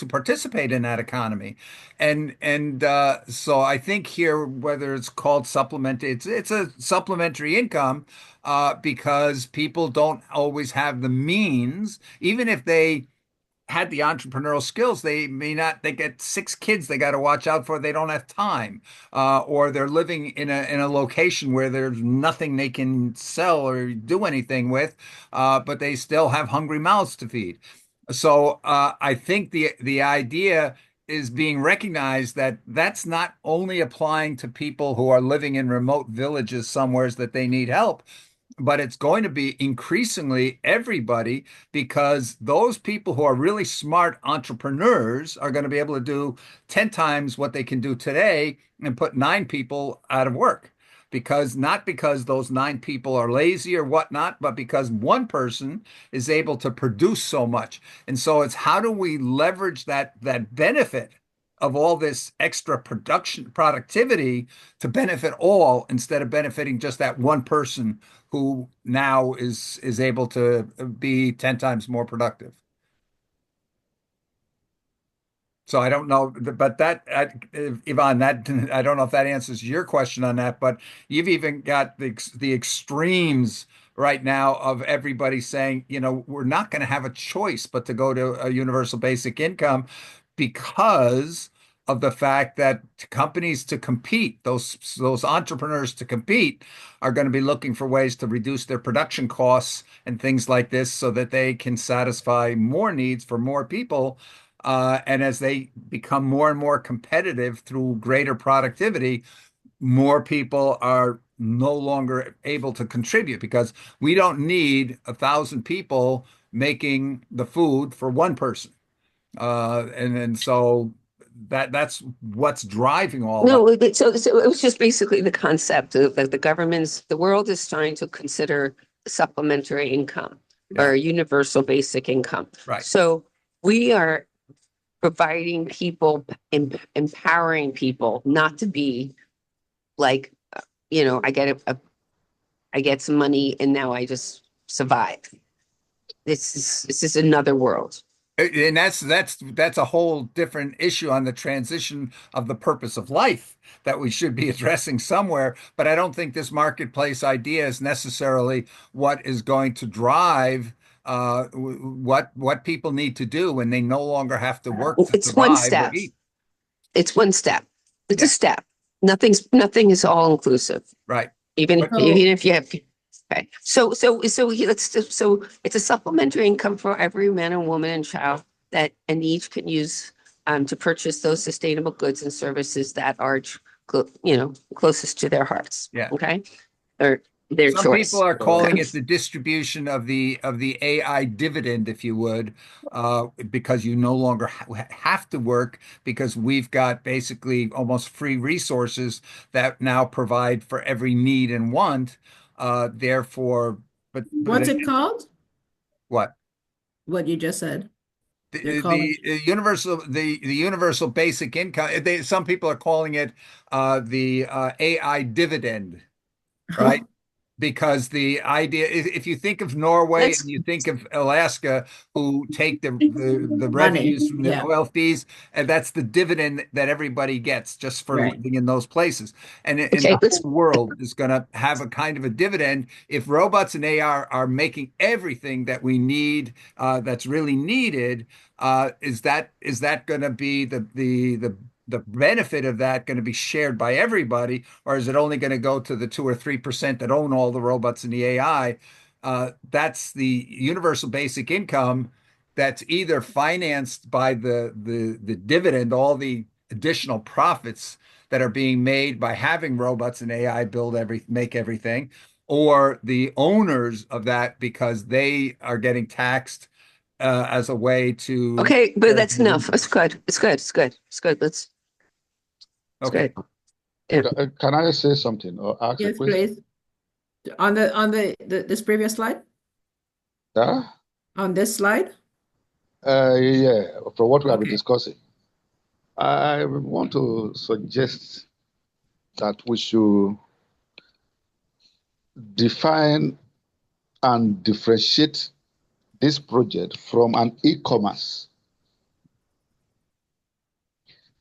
participate in that economy. And so I think here whether it's called supplement it's a supplementary income because people don't always have the means even if they had the entrepreneurial skills, they may not, they get 6 kids they got to watch out for, they don't have time. Or they're living in a location where there's nothing they can sell or do anything with, but they still have hungry mouths to feed. So I think the idea is being recognized that that's not only applying to people who are living in remote villages somewheres that they need help, but it's going to be increasingly everybody because those people who are really smart entrepreneurs are going to be able to do 10 times what they can do today and put 9 people out of work. Because not because those 9 people are lazy or whatnot, but because one person is able to produce so much. And so it's how do we leverage that benefit of all this extra production productivity to benefit all instead of benefiting just that one person who now is able to be 10 times more productive. So I don't know, but Yvonne, that I don't know if that answers your question on that, but you've even got the extremes right now of everybody saying, we're not going to have a choice but to go to a universal basic income because of the fact that companies to compete, those entrepreneurs to compete, are going to be looking for ways to reduce their production costs and things like this so that they can satisfy more needs for more people. And as they become more and more competitive through greater productivity, more people are no longer able to contribute because we don't need 1,000 people making the food for one person. And so that's what's driving all that. No, so it was just basically the concept of that the world is trying to consider supplementary income or Yeah. universal basic income. Right. So we are providing people, empowering people not to be like, I get some money and now I just survive. This is another world. And that's a whole different issue on the transition of the purpose of life that we should be addressing somewhere. But I don't think this marketplace idea is necessarily what is going to drive what people need to do when they no longer have to work to It's one survive or step. eat. It's one step. It's a Yeah, step. Nothing is all inclusive. right. Even But So if you have, okay. So it's a supplementary income for every man and woman and child that and each can use to purchase those sustainable goods and services that are closest to their hearts. yeah. Okay, or their Some people choice. are calling Okay. it the distribution of the AI dividend, if you would, because you no longer have to work because we've got basically almost free resources that now provide for every need and want. Therefore, but what's it called? what? What you just said. You're The, calling. the universal basic income. Some people are calling it the AI dividend, right? Because the idea is if you think of Norway and Let's you think of Alaska, who take the Money. revenues from the Yeah. oil fees, and that's the dividend that everybody gets just for Right. living in those places. And okay. the whole world is going to have a kind of a dividend if robots and AI are making everything that we need, that's really needed. Is that going to be the benefit of that going to be shared by everybody, or is it only going to go to the 2 or 3% that own all the robots and the AI? That's the universal basic income that's either financed by the dividend, all the additional profits that are being made by having robots and AI make everything, or the owners of that because they are getting taxed as a way to. Okay, but that's enough. It's good. It's good. It's good. It's good. It's Okay. good. Yeah. Can I say something or ask a Yes, question? please. On this previous slide? Yeah, On this slide? yeah, from what we have been Okay. discussing, I want to suggest that we should define and differentiate this project from an e-commerce.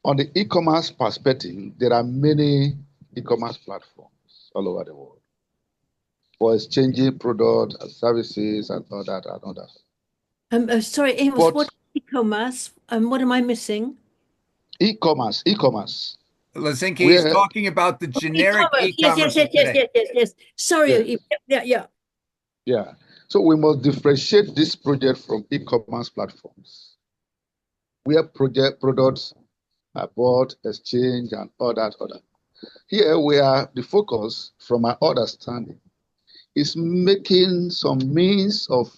On the e-commerce perspective, there are many e-commerce platforms all over the world for exchanging products and services and all that and all that. Sorry, Amos, But what e-commerce? What am I missing? e-commerce, Lazinki is where talking about the generic E-commerce. Yes, yes, e-commerce yes, of yes, today. yes, yes, yes. Sorry. yes, Yeah. yeah. So we must differentiate this project from e-commerce platforms, where project products are bought, exchanged, and all that. Here, where the focus, from my understanding, is making some means of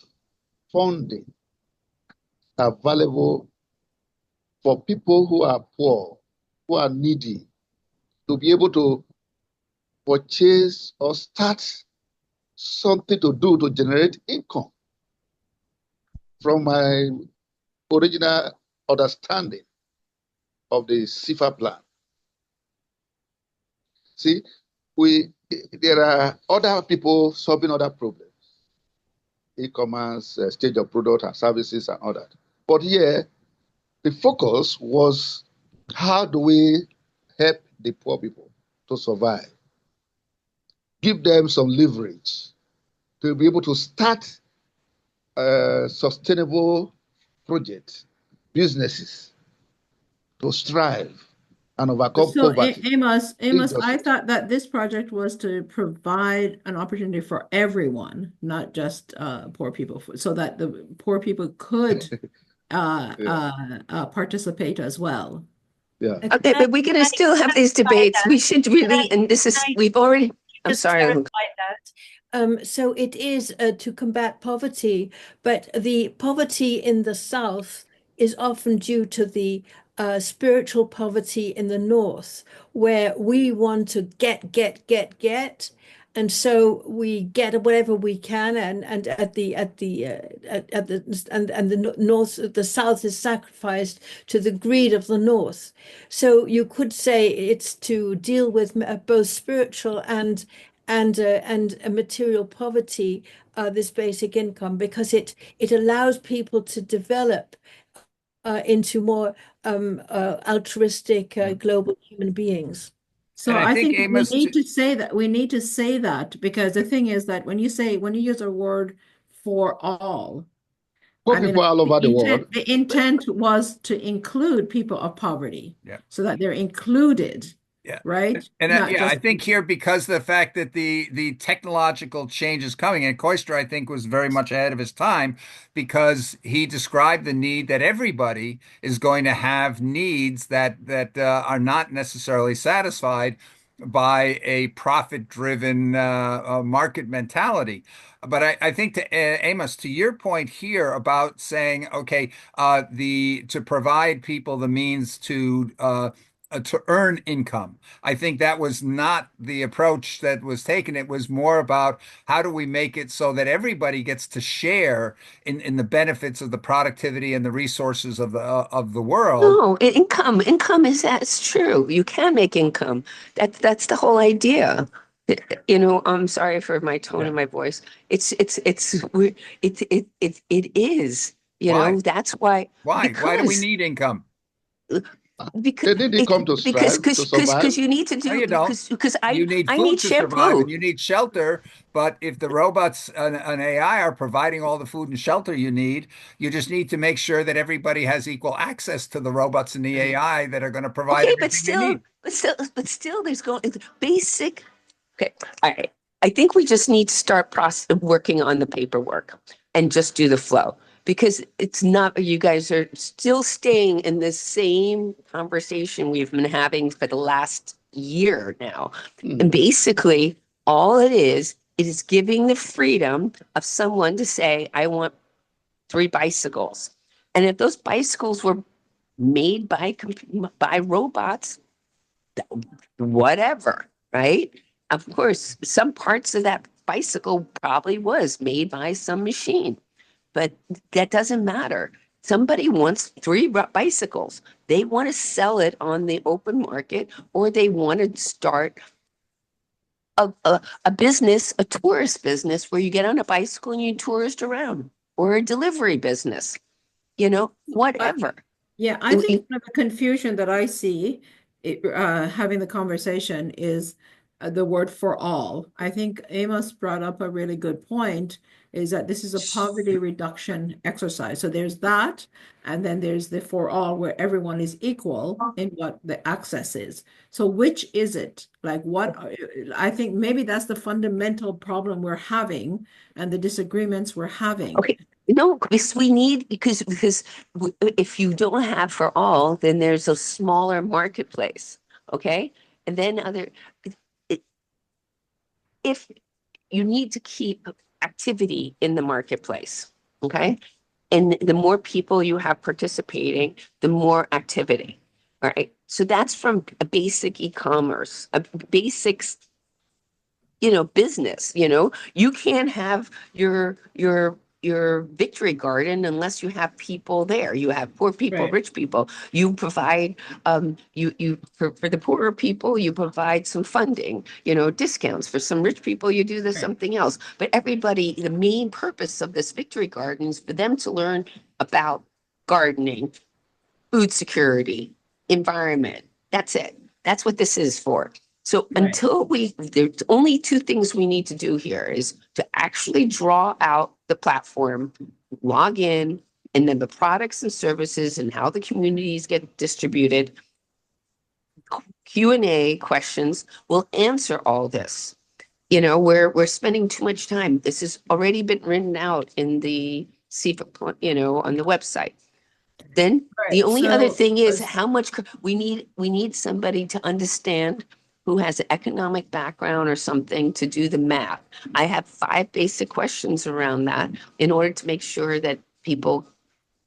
funding available for people who are poor, who are needy, to be able to purchase or start something to do to generate income. From my original understanding of the SIFA plan, see, there are other people solving other problems, e-commerce, exchange of products and services and all that. But here, the focus was how do we help the poor people to survive, give them some leverage to be able to start sustainable projects, businesses, to strive and overcome So poverty. Amos, I Injustice. thought that this project was to provide an opportunity for everyone, not just poor people, so that the poor people could Yeah, participate as well. yeah. Okay, but we're going to still have these debates. We should really, and this is, we've already, I'm Just sorry, clarify that. So it is to combat poverty, but the poverty in the South is often due to the spiritual poverty in the North, where we want to get, and so we get whatever we can, and the North, the South is sacrificed to the greed of the North. So you could say it's to deal with both spiritual and a material poverty, this basic income, because it allows people to develop into more altruistic global human beings. So And I I think think we Amos, need to say that because the thing is that when you use a word for all, Poor I mean, people all over the world. the intent was to include people of poverty yeah. so that they're included, Yeah. right? And Not yeah, I just think here because of the fact that the technological change is coming, and Koister, I think, was very much ahead of his time because he described the need that everybody is going to have needs that are not necessarily satisfied by a profit-driven market mentality. But I think to Amos, to your point here about saying, okay, the to provide people the means to earn income. I think that was not the approach that was taken. It was more about how do we make it so that everybody gets to share in the benefits of the productivity and the resources of the world. no, income is, that's true. You can make income. That's the whole idea. You know, I'm sorry for my tone Yeah. of my voice. It is, you Why? know, that's why, Why? Why do we because need income? because They didn't come to strive, to survive. you need to No, do, you don't. because You need I food need to survive shampoo. and you need shelter. But if the robots and AI are providing all the food and shelter you need, you just need to make sure that everybody has equal access to the robots and the AI that are going to provide Okay, everything they need. but still, there's going basic. Okay, all right. I think we just need to start working on the paperwork and just do the flow because it's not. You guys are still staying in the same conversation we've been having for the last year now, and basically, all it is giving the freedom of someone to say, "I want 3 bicycles," and if those bicycles were made by robots, whatever, right? Of course, some parts of that bicycle probably was made by some machine, but that doesn't matter. Somebody wants 3 bicycles. They want to sell it on the open market, or they want to start a business, a tourist business where you get on a bicycle and you tourist around, or a delivery business, I, whatever. Yeah, I think one of the confusion that I see having the conversation is the word for all. I think Amos brought up a really good point, is that this is a poverty reduction exercise. So there's that, and then there's the for all, where everyone is equal in what the access is. So which is it? Like I think maybe that's the fundamental problem we're having and the disagreements we're having. Okay, no, because we need because if you don't have for all, then there's a smaller marketplace. Okay, and then it, if you need to keep activity in the marketplace. Okay, and the more people you have participating, the more activity. All right, so that's from a basic e-commerce, a basics business, you can't have your victory garden unless you have people there. You have poor people, Right. rich people. You provide you for the poorer people, you provide some funding, discounts. For some rich people, you do this Right. something else. But everybody, the main purpose of this victory garden is for them to learn about gardening, food security, environment. That's it. That's what this is for. So Right. until there's only two things we need to do here is to actually draw out the platform, log in, and then the products and services and how the communities get distributed. Q&A questions will answer all this. You know, we're spending too much time. This has already been written out in the SIFA, you know, on the website. Then the Right. only other So thing is how much we need somebody to understand who has an economic background or something to do the math. I have 5 basic questions around that in order to make sure that people,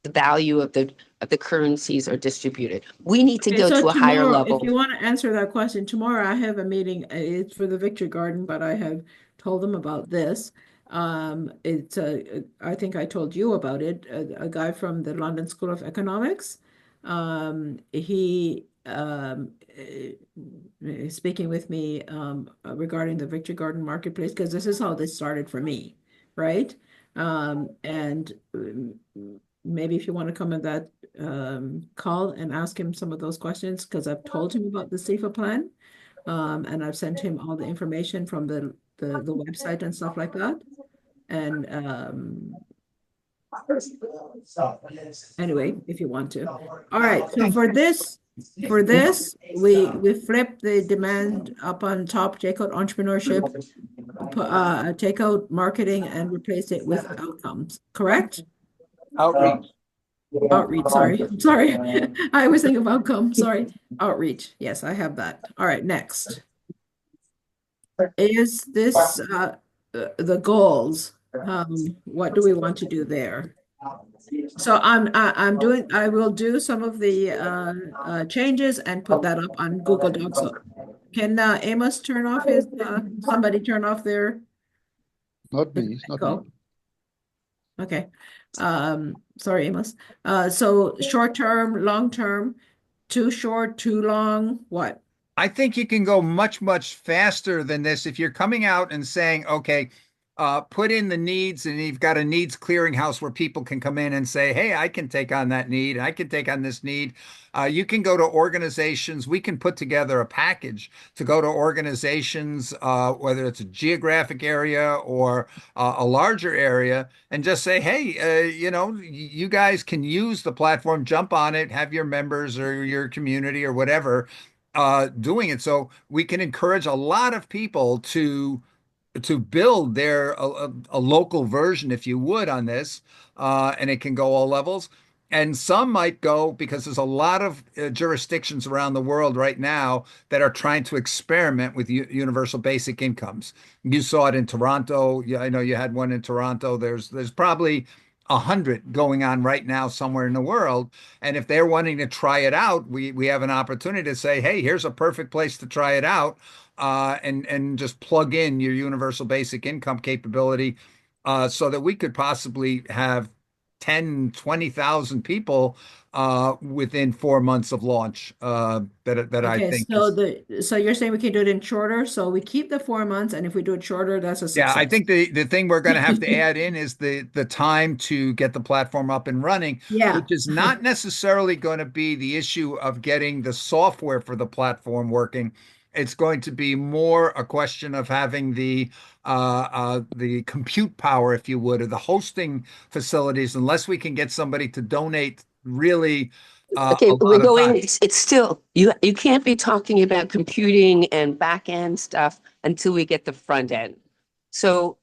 the value of the currencies are distributed. We need to okay, go so to a higher tomorrow, if level. you want to answer that question, tomorrow I have a meeting. It's for the Victory Garden, but I have told them about this. It's I think I told you about it. A guy from the London School of Economics. He is speaking with me regarding the Victory Garden Marketplace because this is how this started for me, right? And maybe if you want to come in that call and ask him some of those questions because I've told him about the SIFA plan, and I've sent him all the information from the website and stuff like that. And anyway, if you want to. All right. So for this, we flip the demand up on top, take out entrepreneurship, take out marketing, and replace it with outcomes. Correct? Outreach. Outreach, sorry. Sorry. I was thinking of outcome. Sorry. Outreach. Yes, I have that. All right, next. Is this the goals? What do we want to do there? So I'm doing I will do some of the changes and put that up on Google Docs. So can Amos turn off his somebody turn off their Not me, it's not me. go? Okay. Sorry, Amos. So short term, long term, too short, too long, what? I think you can go much, much faster than this if you're coming out and saying, okay, put in the needs, and you've got a needs clearinghouse where people can come in and say, hey, I can take on that need. I can take on this need. You can go to organizations. We can put together a package to go to organizations, whether it's a geographic area or a larger area, and just say, hey, you know, you guys can use the platform, jump on it, have your members or your community or whatever doing it. So we can encourage a lot of people to build their a local version, if you would, on this, and it can go all levels. And some might go because there's a lot of jurisdictions around the world right now that are trying to experiment with universal basic incomes. You saw it in Toronto. Yeah, I know you had one in Toronto. There's probably 100 going on right now somewhere in the world. And if they're wanting to try it out, we have an opportunity to say, hey, here's a perfect place to try it out, and just plug in your universal basic income capability, so that we could possibly have 10, 20,000 people within 4 months of launch. That I Okay, think so is. so you're saying we can do it in shorter, so we keep the 4 months, and if we do it shorter, that's a Yeah, I success. think the thing we're going to have to add in is the time to get the platform up and running, Yeah. which is not necessarily going to be the issue of getting the software for the platform working. It's going to be more a question of having the compute power, if you would, or the hosting facilities, unless we can get somebody to donate really Okay, a we're lot of going, time. it's still, you can't be talking about computing and back end stuff until we get the front end. So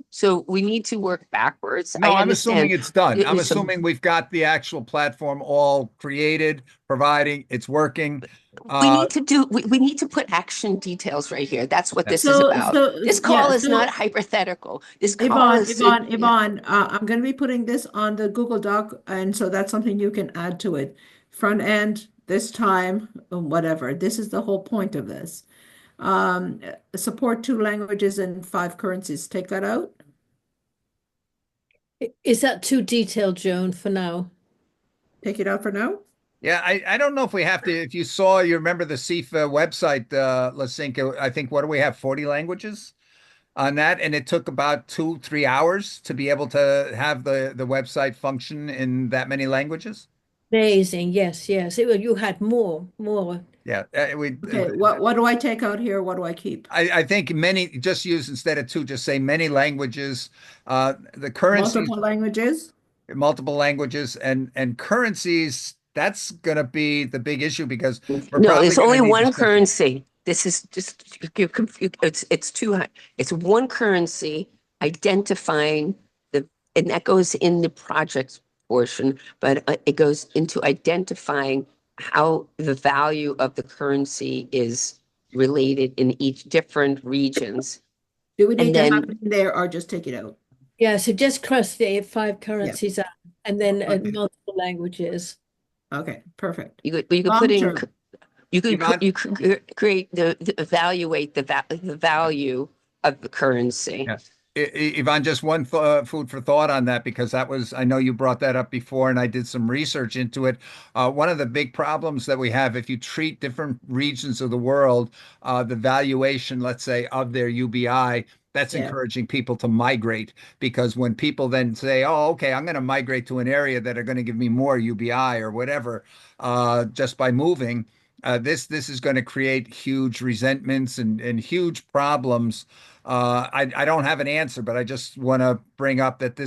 so we need to work backwards. No, I I'm assuming understand. it's done. I'm So assuming we've got the actual platform all created, providing it's working. we Uh, need we need to put action details right here. That's what yeah. this is about. This Yeah, call is not so hypothetical. This call Yvonne, is, Yvonne, yeah. Yvonne, I'm going to be putting this on the Google Doc, and so that's something you can add to it. Front end, this time, whatever. This is the whole point of this. Um, Support 2 languages and 5 currencies. Take that out. Is that too detailed, Joan, for now? Take it out for now. Yeah, I don't know if we have to. If you saw, you remember the SIFA website, let's think, I think, what do we have, 40 languages on that? And it took about 2, 3 hours to be able to have the website function in that many languages. Amazing. Yes, yes. You had more. Yeah, Okay, what do I take out here? What do I keep? I think many, just use instead of two, just say many languages. The currencies, Multiple languages? multiple languages, and currencies. That's going to be the big issue because we're No, probably there's going to only need one discussion. currency. This is just it's too high. It's one currency identifying the, and that goes in the project portion, but it goes into identifying how the value of the currency is related in each different regions. Do we need And to have then it in there or just take it out? Yeah, so just cross the five currencies out and then Okay. multiple languages. Okay, perfect. you could put Long in term. Yvonne? you could create evaluate the value of the currency. Yeah. Yvonne, just one food for thought on that, because that was, I know you brought that up before, and I did some research into it. One of the big problems that we have, if you treat different regions of the world, the valuation, let's say, of their UBI, that's Yeah. encouraging people to migrate. Because when people then say, oh, okay, I'm going to migrate to an area that are going to give me more UBI or whatever, just by moving, this is going to create huge resentments and huge problems. I don't have an answer, but I just want to bring up that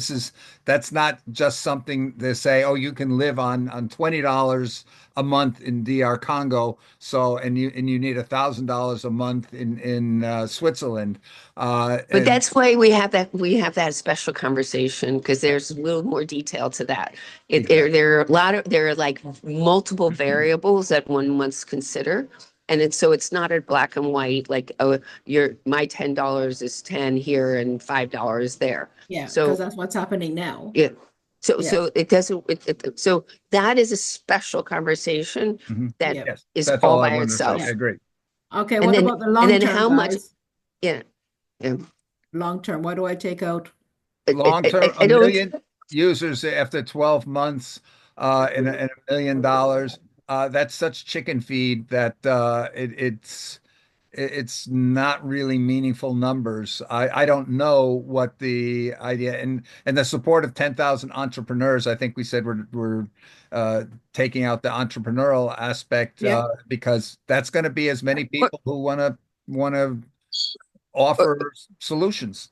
that's not just something to say, oh, you can live on $20 a month in DR Congo, so and you need $1,000 a month in Switzerland. But that's why we have that special conversation, because there's a little more detail to that. There are there are like multiple variables that one must consider. And it's not a black and white, like, oh, my $10 is 10 here and $5 there. Yeah, So because that's what's happening now. yeah. So Yeah. so it doesn't so that is a special conversation Mhm. that Yeah. Yes, is that's all all I by wanted to say. I itself. agree. Okay, And what then about the and long then term, how much, guys? yeah. Yeah. Long term, what do I take out? Long term, I a don't. million users after 12 months, and $1 million. That's such chicken feed that it's not really meaningful numbers. I don't know what the idea, and the support of 10,000 entrepreneurs. I think we said we're taking out the entrepreneurial aspect, Yeah. because that's going to be as many What- people who want to offer solutions.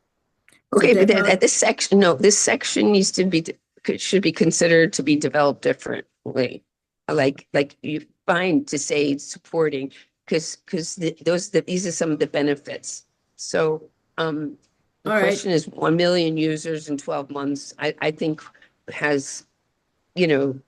So Okay, but take out, this section, no, this section needs to be, should be considered to be developed differently. Like you find to say supporting, because these are some of the benefits. So the all right. question is 1 million users in 12 months. I think has, you know,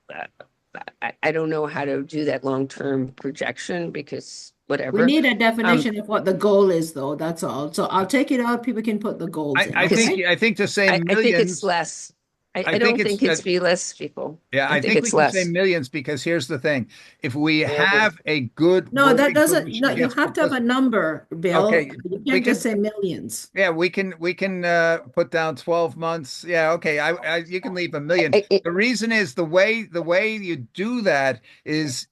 I don't know how to do that long-term projection, because We whatever. need a definition of what the goal is, though. That's all. So I'll take it out. People can put the goals in. I think Okay. I think to say I think it's millions. less. I I think don't it's think it's be less people. yeah, I I think think we it's can say less. millions, because here's the thing. If we have a good No, that working doesn't, solution no, you against have to have a publicity, number, Bill. okay, You we can't just can say millions. yeah, we can put down 12 months. Yeah, okay. You can leave a million. I- The reason is the way you do that is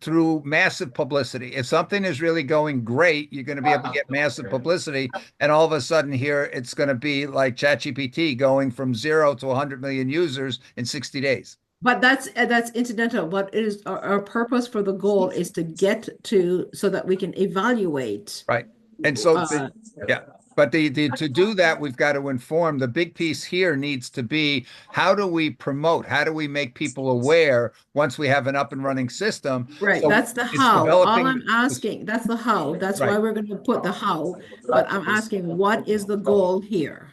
through massive publicity. If something is really going great, you're going to be able to get massive publicity, and all of a sudden here it's going to be like ChatGPT going from 0 to 100 million users in 60 days. But that's incidental. What is our purpose for the goal is to get to so that we can evaluate. Right. And so Uh, yeah, but to do that, we've got to inform. The big piece here needs to be, how do we promote? How do we make people aware once we have an up and running system? right, So that's the it's how. All developing I'm asking, that's the how. That's why right. we're going to put the how. But I'm asking, what is the goal here?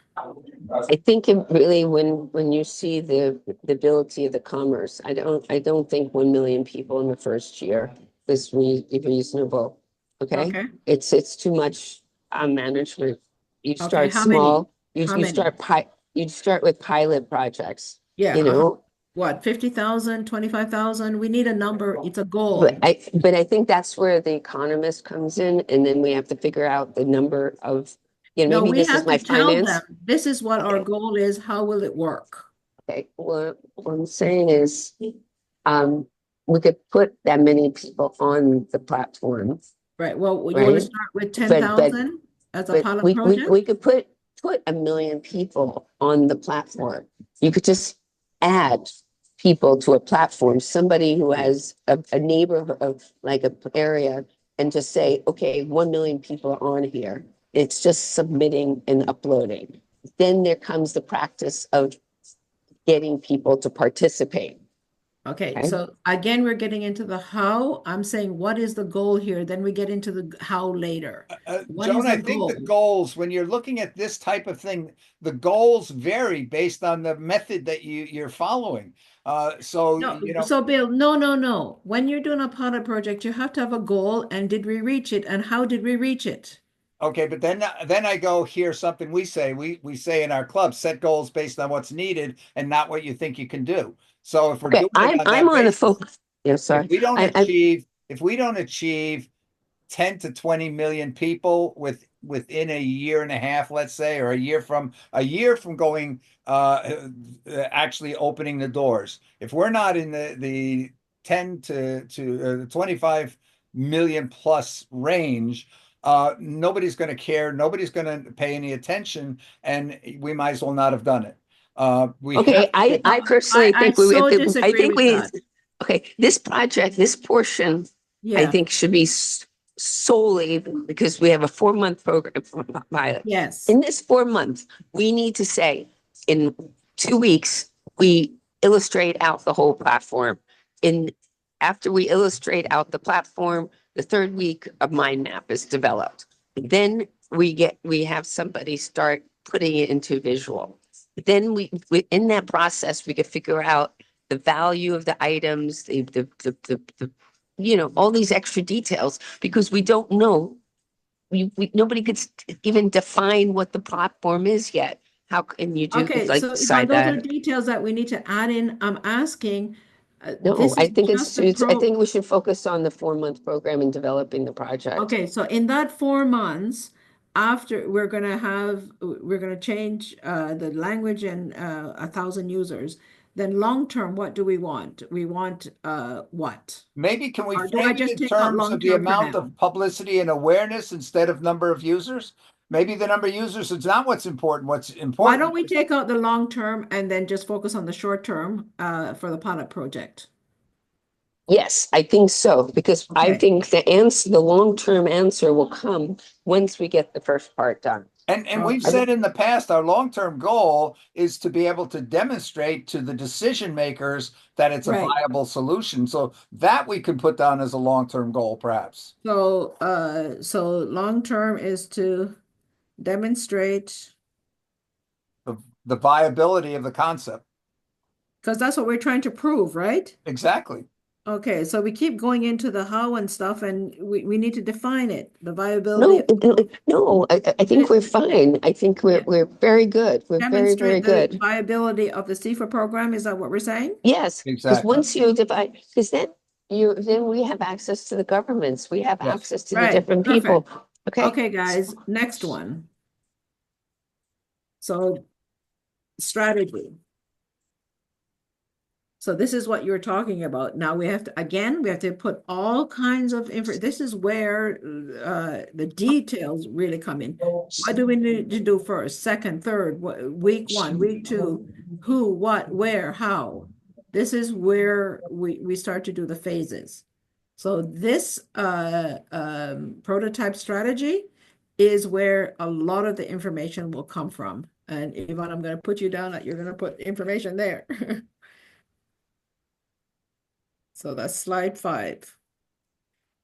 I think it really, when you see the ability of the commerce, I don't think 1 million people in the first year is reasonable. Okay, Okay. it's too much management. You Okay, start how many? small. How You many? start with pilot projects. Yeah, You know, what, 50,000, 25,000? We need a number. It's a goal. but I think that's where the economist comes in, and then we have to figure out the number of, No, maybe we this is have my to tell finance. them, this is what our Okay. goal is. How will it work? Okay, what I'm saying is, we could put that many people on the platform, Right. Well, you want to right? start with But 10,000 as a but pilot we project? could put 1 million people on the platform. You could just add people to a platform, somebody who has a neighborhood of like a area, and just say, okay, 1 million people are on here. It's just submitting and uploading. Then there comes the practice of getting people to participate. Okay, Okay. so again, we're getting into the how. I'm saying, what is the goal here? Then we get into the how later. What is Joan, I the think the goal? goals, when you're looking at this type of thing, the goals vary based on the method that you're following. So, No, you know, so Bill, no, no, no. When you're doing a pilot project, you have to have a goal, and did we reach it, and how did we reach it? okay, but then I go, here's something we say. We say in our club, set goals based on what's needed and not what you think you can do. So if we're Okay, doing it on I'm that on the basis, focus. Yeah, sorry. if we don't achieve 10 to 20 million people within a year and a half, let's say, or a year from going actually opening the doors. If we're not in the 10 to 25 million plus range, nobody's going to care, nobody's going to pay any attention, and we might as well not have done it. We Okay, have to get I personally I think so I disagree think with that. okay, this project, this portion, I Yeah, think should be solely because we have a 4-month program pilot. yes. In this 4 months, we need to say in 2 weeks, we illustrate out the whole platform. In After we illustrate out the platform, the third week of mind map is developed. Then we have somebody start putting it into visual. Then we in that process, we could figure out the value of the items, all these extra details, because we don't know. Nobody could even define what the platform is yet. How can you do Okay, like so Yvonne, decide those are that? details that we need to add in. I'm asking, No, this I is think just the I pro. think we should focus on the 4-month program and developing the project. Okay, so in that 4 months, after we're gonna change the language and 1,000 users. Then long term, what do we want? We want what? maybe can we Or do I frame it just in take out terms long of the term for amount now? of publicity and awareness instead of number of users? Maybe the number of users is not what's important. What's Why don't important we is take out the long term and then just focus on the short term for the pilot project? Yes, I think so, because I Okay. think the long-term answer will come once we get the first part done. and we've Okay. I- said in the past our long-term goal is to be able to demonstrate to the decision makers that it's a Right. viable solution. So that we could put down as a long-term goal, perhaps. So long term is to demonstrate, The, the viability of the concept. because that's what we're trying to prove, right? Exactly. Okay, so we keep going into the how and stuff, and we need to define it, the viability. No, no, I think we're fine. I think Yeah. we're very good. We're very, very Demonstrate the good. viability of the SIFA program. Is that what we're saying? Yes, because Exactly. once you divide, because then we have access to the governments. We have Yes. access to the Right. different people. Perfect. Okay. Okay, guys, next one. So strategy. So this is what you're talking about. Now we have to put all kinds of info. This is where the details really come in. What do we need to do first, second, third, week one, week two, who, what, where, how? This is where we start to do the phases. So this prototype strategy is where a lot of the information will come from. And Yvonne, I'm going to put you down that you're going to put information there. So that's slide 5.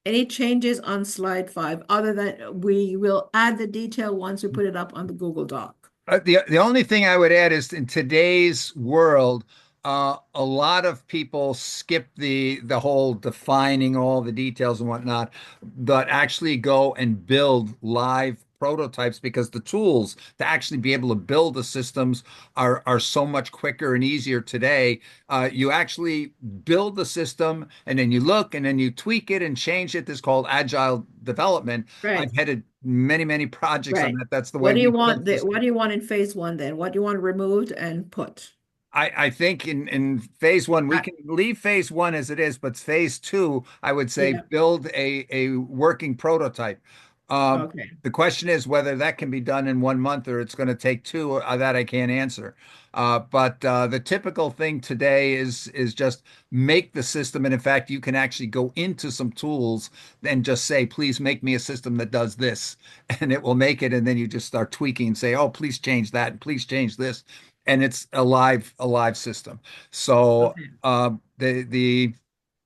Any changes on slide 5 other than we will add the detail once we put it up on the Google Doc? The only thing I would add is in today's world, a lot of people skip the whole defining all the details and whatnot, but actually go and build live prototypes because the tools to actually be able to build the systems are so much quicker and easier today. You actually build the system and then you look and then you tweak it and change it. This is called agile development. Right, I've headed many projects on right. that. That's the way What do you we build want what systems. do you want in phase 1 then? What do you want removed and put? I think in phase one, we Uh, can leave phase one as it is, but phase two, I would say yeah, build a working prototype. Okay. The question is whether that can be done in 1 month or it's going to take two. That I can't answer. But the typical thing today is just make the system. And in fact, you can actually go into some tools and just say, please make me a system that does this, and it will make it. And then you just start tweaking and say, oh, please change that, and please change this, and it's a live system. So Okay. the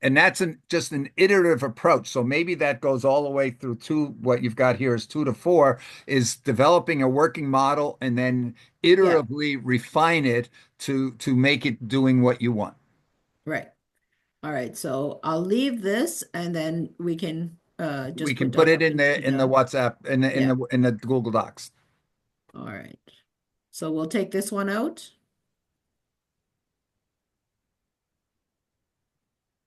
and that's just an iterative approach. So maybe that goes all the way through to what you've got here is 2 to 4 is developing a working model and then Yeah. iteratively refine it to make it doing what you want. Right. All right. So I'll leave this and then we can We just can put put that it up into in the the WhatsApp yeah. in the Google Docs. All right. So we'll take this one out.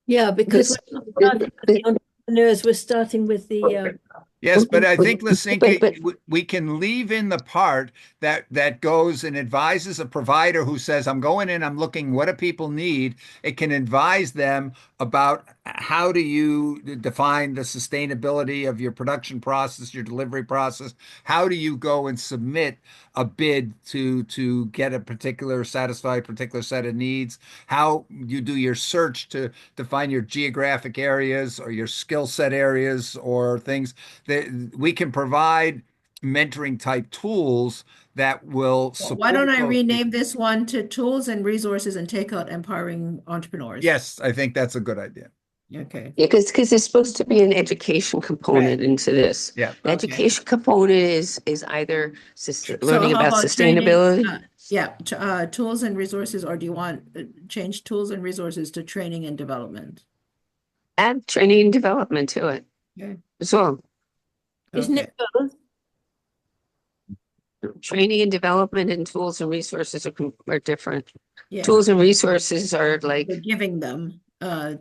Yeah, because This, we're not starting with the entrepreneurs, we're starting with the Yes, but I think, but Lisinka, we can leave in the part that goes and advises a provider who says, I'm going in, I'm looking, what do people need? It can advise them about how do you define the sustainability of your production process, your delivery process? How do you go and submit a bid to get a satisfy a particular set of needs? How you do your search to define your geographic areas or your skill set areas or things that we can provide mentoring type tools that will Why don't support I those rename people. this one to Tools and Resources and take out Empowering Entrepreneurs? Yes, I think that's a good idea. Okay. yeah, because there's supposed to be an education component Right. into this. Yeah. The Okay. education component is either So learning how about about training? sustainability. Yeah, Tools and Resources, or do you want change Tools and Resources to Training and Development? Add training and development to it Okay. as well. isn't Okay. it both? Training and development and tools and resources are different. Yeah. Tools and resources are like, You're giving them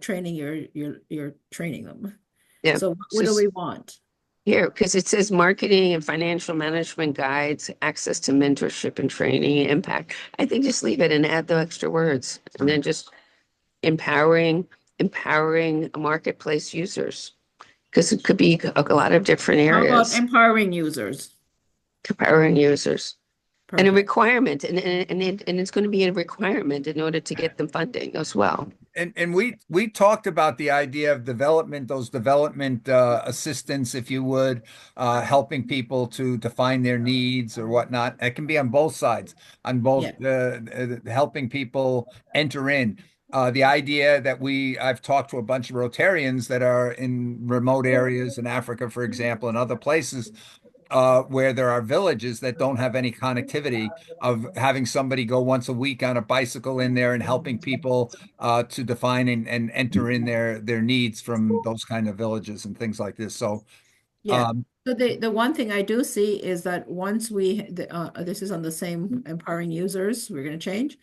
training, you're training them. yeah, So what do we want? here, because it says marketing and financial management guides, access to mentorship and training, impact. I think just leave it and add the extra words and then just empowering marketplace users. Because it could be a lot of different How about areas, empowering users? empowering users. And a Perfect. requirement, and it's going to be a requirement in order to get them funding as well. And we talked about the idea of development, those development assistants, if you would, helping people to define their needs or whatnot. It can be on both sides, on both Yeah. helping people enter in. The idea that I've talked to a bunch of Rotarians that are in remote areas in Africa, for example, and other places where there are villages that don't have any connectivity, of having somebody go once a week on a bicycle in there and helping people to define and enter in their needs from those kind of villages and things like this. So, Yeah. um, So the one thing I do see is that once this is on the same empowering users, we're going to change,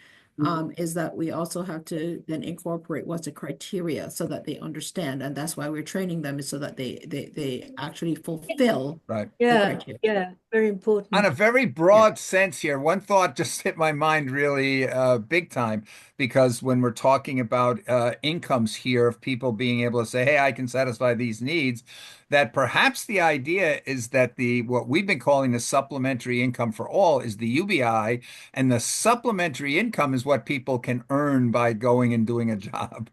is that we also have to then incorporate what's the criteria so that they understand. And that's why we're training them, is so that they actually fulfill right. the Yeah, criteria. yeah, very On important. a very broad sense here, one thought just hit my mind really big time, because when we're talking about incomes here of people being able to say, hey, I can satisfy these needs, that perhaps the idea is that the what we've been calling the supplementary income for all is the UBI, and the supplementary income is what people can earn by going and doing a job.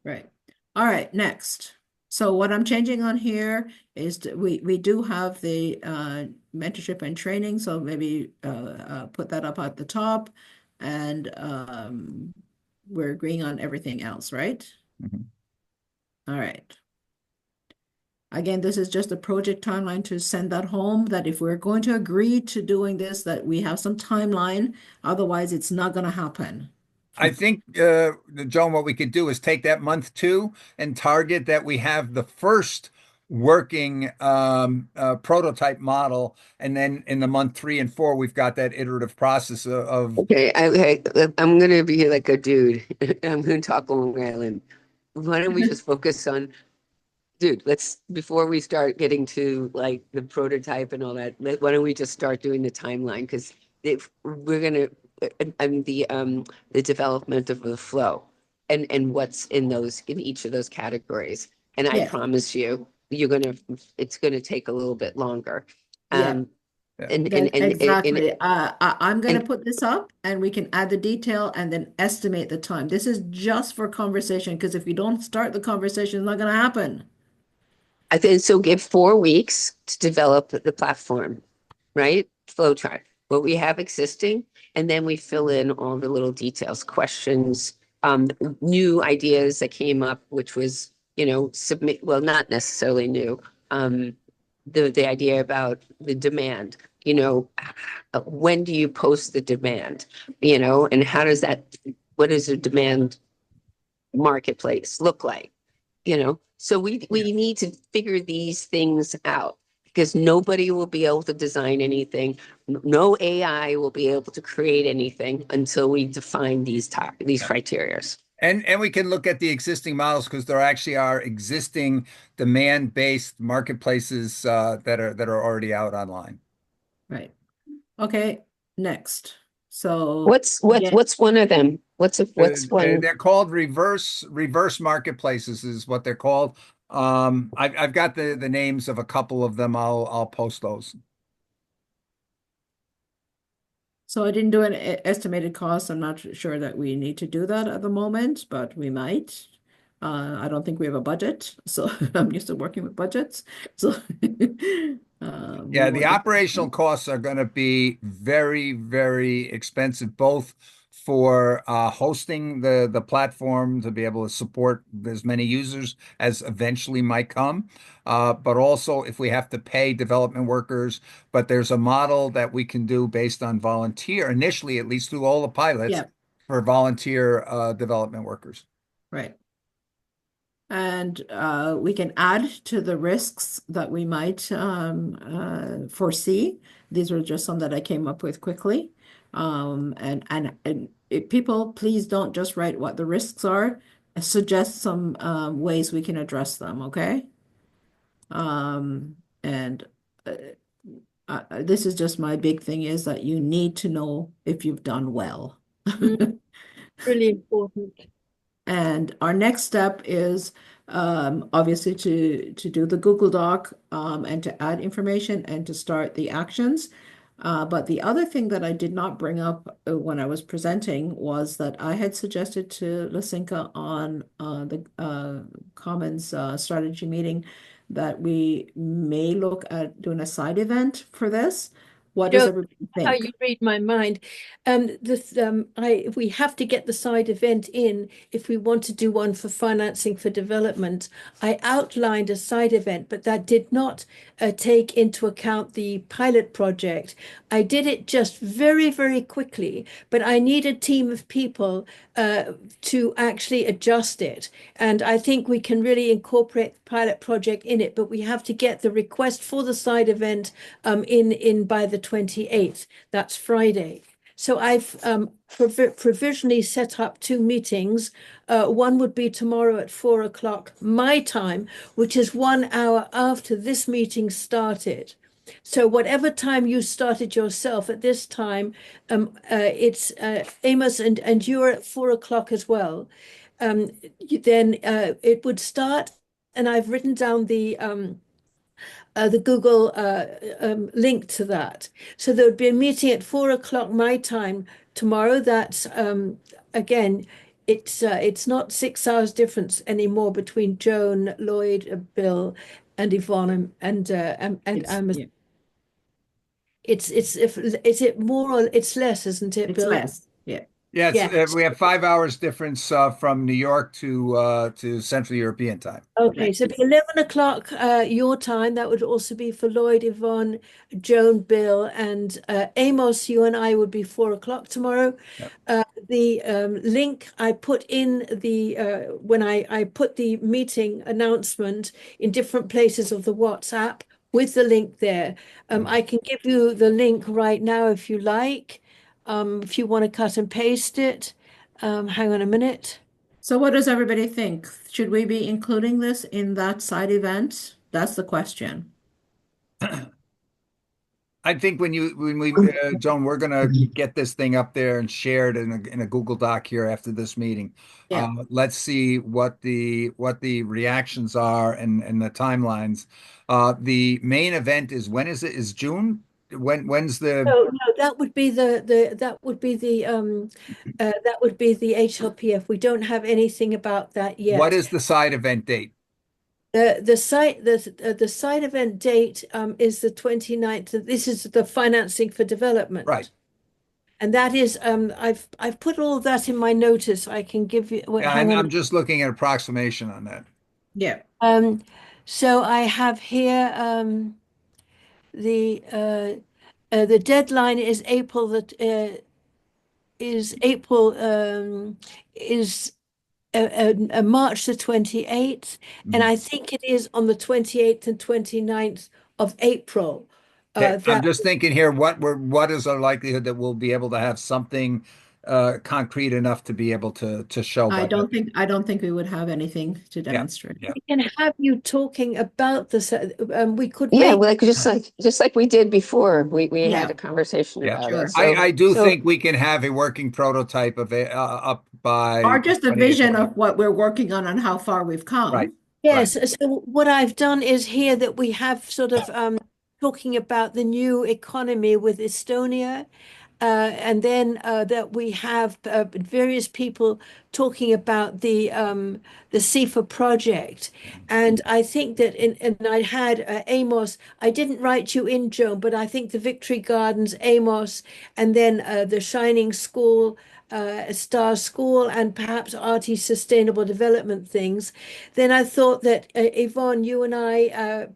Right. All right, next. So what I'm changing on here is we do have the mentorship and training, so maybe put that up at the top, and we're agreeing on everything else, right? Mhm. All right. Again, this is just a project timeline to send that home, that if we're going to agree to doing this, that we have some timeline, otherwise it's not going to happen. I think, Joan, what we could do is take that month 2 and target that we have the first working prototype model, and then in the month 3 and 4 we've got that iterative process of Okay, I'm gonna be like a dude. I'm gonna talk Long Island. Why don't we just focus on, dude, before we start getting to like the prototype and all that, why don't we just start doing the timeline? Because if we're gonna, I mean, the development of the flow and what's in each of those categories. And I Yeah. promise you, it's gonna take a little bit longer. Yeah. Um, Yeah. Exactly. I'm going to and put this up and we can add the detail and then estimate the time. This is just for conversation because if you don't start the conversation, it's not going to happen. I think so. Give 4 weeks to develop the platform, right? Flow chart, what we have existing, and then we fill in all the little details, questions, new ideas that came up, which was, submit, well, not necessarily new. Um, the idea about the demand, when do you post the demand, and how does what does a demand marketplace look like? So we need to figure these things out because nobody will be able to design anything. No AI will be able to create anything until we define these criterias. And we can look at the existing models because there actually are existing demand-based marketplaces that are already out online. Right. Okay. Next. So What's again, one of them? What's one? They're called reverse marketplaces is what they're called. I've got the names of a couple of them. I'll post those. so I didn't do an estimated cost. I'm not sure that we need to do that at the moment, but we might. I don't think we have a budget, so I'm used to working with budgets. So we Yeah, the won't do operational costs are going to be very, very expensive, both for hosting the platform to be able to support as many users as eventually might come, but also if we have to pay development workers. But there's a model that we can do based on volunteer, initially, at least through all the pilots, Yeah, for volunteer development workers. right. And we can add to the risks that we might foresee. These were just some that I came up with quickly. And people, please don't just write what the risks are. Suggest some ways we can address them, okay? And this is just my big thing is that you need to know if you've done well. Really important. And our next step is obviously to do the Google Doc and to add information and to start the actions. But the other thing that I did not bring up when I was presenting was that I had suggested to Lasinka on the Commons strategy meeting that we may look at doing a side event for this. What does Joe, everybody how think? you read my mind. We have to get the side event in if we want to do one for financing for development. I outlined a side event, but that did not take into account the pilot project. I did it just very, very quickly, but I need a team of people to actually adjust it. And I think we can really incorporate the pilot project in it, but we have to get the request for the side event in by the 28th. That's Friday. So I've provisionally set up 2 meetings. One would be tomorrow at 4 o'clock my time, which is 1 hour after this meeting started. So whatever time you started yourself at this time, it's Amos and you're at 4 o'clock as well. Then it would start, and I've written down the Google link to that. So there would be a meeting at 4 o'clock my time tomorrow. That's again, it's not 6 hours difference anymore between Joan, Lloyd, Bill, and Yvonne and Yeah, it's if is it more or it's less, isn't it, it's Bill? less. Yeah. Yeah, Yeah. we have 5 hours difference from New York to Central European time. Okay, Right. so it'd be 11 o'clock your time. That would also be for Lloyd, Yvonne, Joan, Bill, and Amos. You and I would be 4 o'clock tomorrow. Yeah. The link I put in the when I put the meeting announcement in different places of the WhatsApp with the link there. I can give you the link right now if you like. If you want to cut and paste it. Hang on a minute. So what does everybody think? Should we be including this in that side event? That's the question. I think when we Joan, we're gonna get this thing up there and shared in a Google Doc here after this meeting. Yeah. Let's see what the reactions are and the timelines. The main event is when is it? Is June? When's the No, no, that would be that would be the HLPF. We don't have anything about that what yet. is the side event date? The site event date is the 29th. This is the financing for development. Right. And that is I've put all of that in my notice. I can give you Yeah, hang I'm on. just looking at approximation on that. Yeah. So I have here the the deadline is April that is April is March the 28th, and Mhm. I think it is on the 28th and 29th of April. Okay, I'm That just thinking here, what is our likelihood that we'll be able to have something concrete enough to be able to show by that? I don't think we would have anything to Yeah, demonstrate. yeah. we can have you talking about this. We could Yeah, make just like we did before. We had Yeah, a conversation Yeah, about it. sure. So I do so think we can have a working prototype of it up by Or just a 28th. vision of what we're working on and how far we've Right, come. right. Yes, so what I've done is here that we have sort of talking about the new economy with Estonia, and then that we have various people talking about the SIFA project. And I think that and I had Amos, I didn't write you in, Joan, but I think the Victory Gardens, Amos, and then the Shining School, Star School, and perhaps Artie Sustainable Development things. Then I thought that Yvonne, you and I,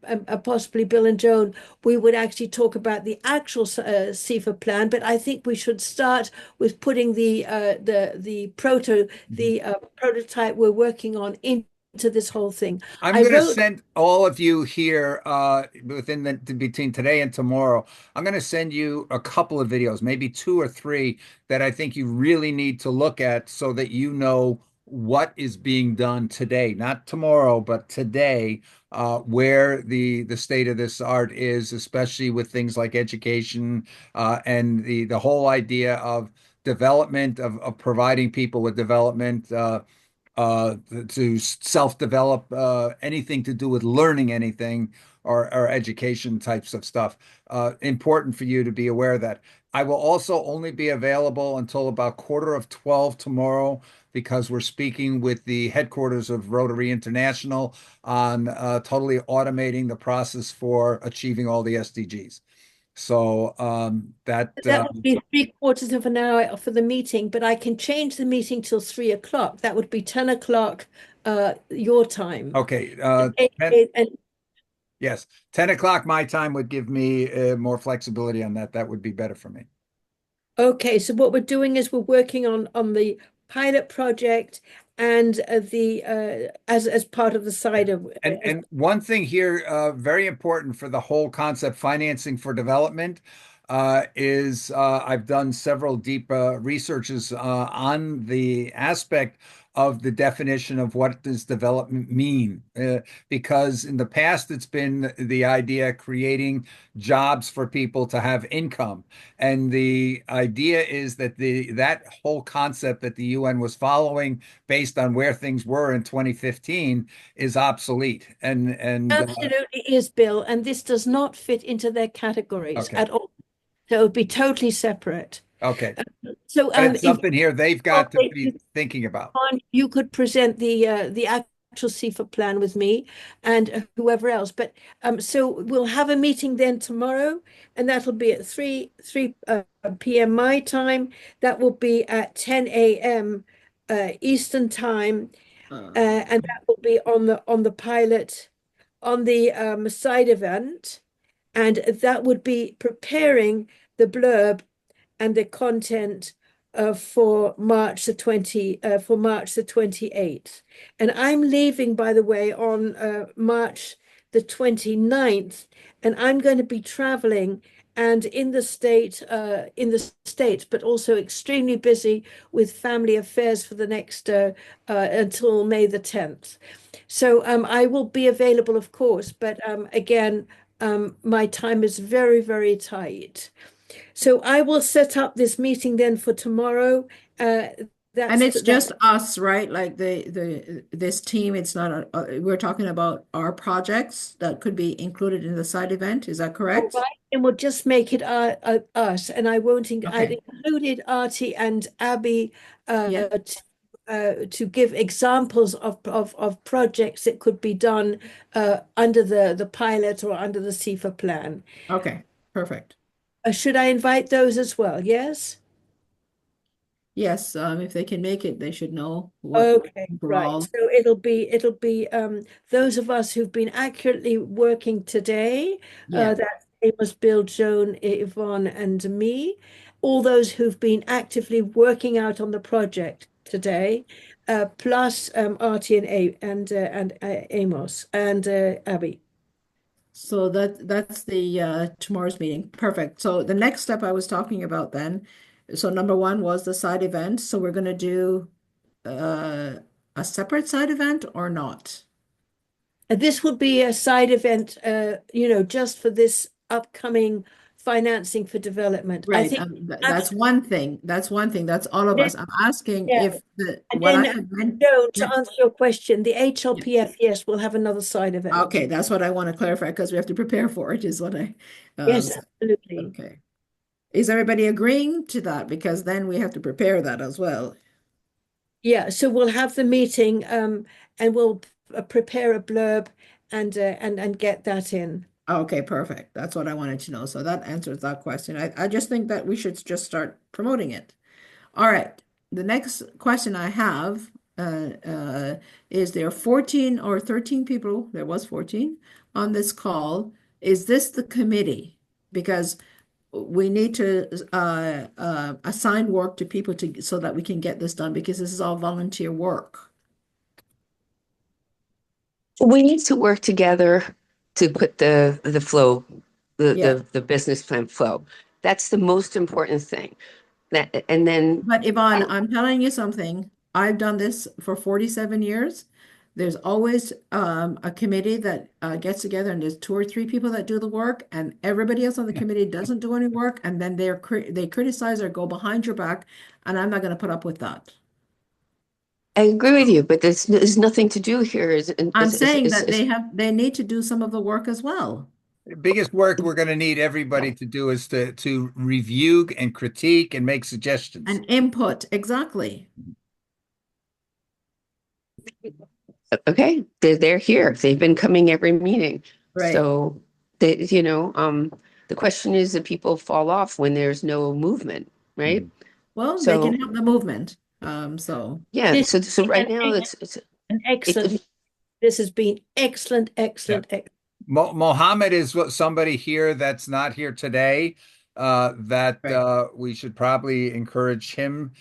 possibly Bill and Joan, we would actually talk about the actual SIFA plan. But I think we should start with putting the prototype we're working on into this whole thing. I'm I going to wrote. send all of you here within between today and tomorrow. I'm going to send you a couple of videos, maybe two or three that I think you really need to look at so that you know what is being done today, not tomorrow, but today, where the state of this art is, especially with things like education and the whole idea of development of providing people with development. To self-develop, anything to do with learning anything or education types of stuff. Important for you to be aware of that. I will also only be available until about 11:45 tomorrow because we're speaking with the headquarters of Rotary International on totally automating the process for achieving all the SDGs. So that That would be 3/4 of an hour for the meeting, but I can change the meeting till 3 o'clock. That would be 10 o'clock your time. okay. And Yes, 10 o'clock my time would give me more flexibility on that. That would be better for me. okay, so what we're doing is we're working on the pilot project and the as part of the side of And one thing here, very important for the whole concept, financing for development, is I've done several deep researches on the aspect of the definition of what does development mean, because in the past it's been the idea creating jobs for people to have income, and the idea is that that whole concept that the UN was following based on where things were in 2015 is obsolete. And absolutely is, Bill, and this does not fit into their categories okay, at all. So it would be totally separate. okay, So that's if something here they've got to be thinking about. you could present the actual CIFA plan with me and whoever else. But so we'll have a meeting then tomorrow, and that'll be at 3 p.m. my time. That will be at 10 a.m. Eastern time, and that will be on the pilot on the side event, and that would be preparing the blurb and the content for March the 28th. And I'm leaving, by the way, on March the 29th, and I'm going to be traveling and in the States, but also extremely busy with family affairs for the next until May the 10th. So I will be available, of course, but again, my time is very, very tight. So I will set up this meeting then for tomorrow. And it's That's just us, right? Like this team, it's not we're talking about our projects that could be included in the side event. Is that all correct? right, and we'll just make it us, and I won't. I've Okay. included Artie and Abby Yeah. to give examples of projects that could be done under the pilot or under the SIFA plan. Okay. Perfect. Should I invite those as well? Yes. Yes. If they can make it, they should know what Okay, right. overall. So it'll be those of us who've been accurately working today, Yeah. that's Amos, Bill, Joan, Yvonne, and me. All those who've been actively working out on the project today, plus Artie and Amos and Abby. So that's the tomorrow's meeting. Perfect. So the next step I was talking about then, so number one was the side event. So we're going to do uh, a separate side event or not? This would be a side event, just for this upcoming financing for development. I Right. think That's one thing. That's one thing. That's all of then, us. I'm asking yeah, if and what I then had meant. Joe, Yeah. to answer your question, the Yeah. HLPF, yes, will have another side event. Okay, that's what I want to clarify because we have to prepare for it, is what I Yes, so, absolutely. okay. Is everybody agreeing to that? Because then we have to prepare that as well. Yeah, so we'll have the meeting, and we'll prepare a blurb and get that in. Okay, perfect. That's what I wanted to know. So that answers that question. I just think that we should just start promoting it. All right. The next question I have is there 14 or 13 people, there was 14 on this call. Is this the committee? Because we need to assign work to people to so that we can get this done because this is all volunteer work. We need to work together to put the flow, Yeah. the business plan flow. That's the most important thing. And then But Yvonne, I'm telling you something. I've done this for 47 years. There's always a committee that gets together, and there's 2 or 3 people that do the work, and everybody else on the committee doesn't do any work, and then they criticize or go behind your back, and I'm not going to put up with that. I agree with you, but there's nothing to do here. I'm saying that they need to do some of the work as well. The biggest work we're going to need everybody to do is to review and critique and make suggestions. And input, exactly. Okay, they're here. They've been coming every meeting. Right. So the question is that people fall off when there's no movement, right? Well, they So can help the movement. So yeah, This so right now has it's an excellent. This has been excellent, excellent, excellent. Mohammed is somebody here that's not here today, that Right. we should probably encourage him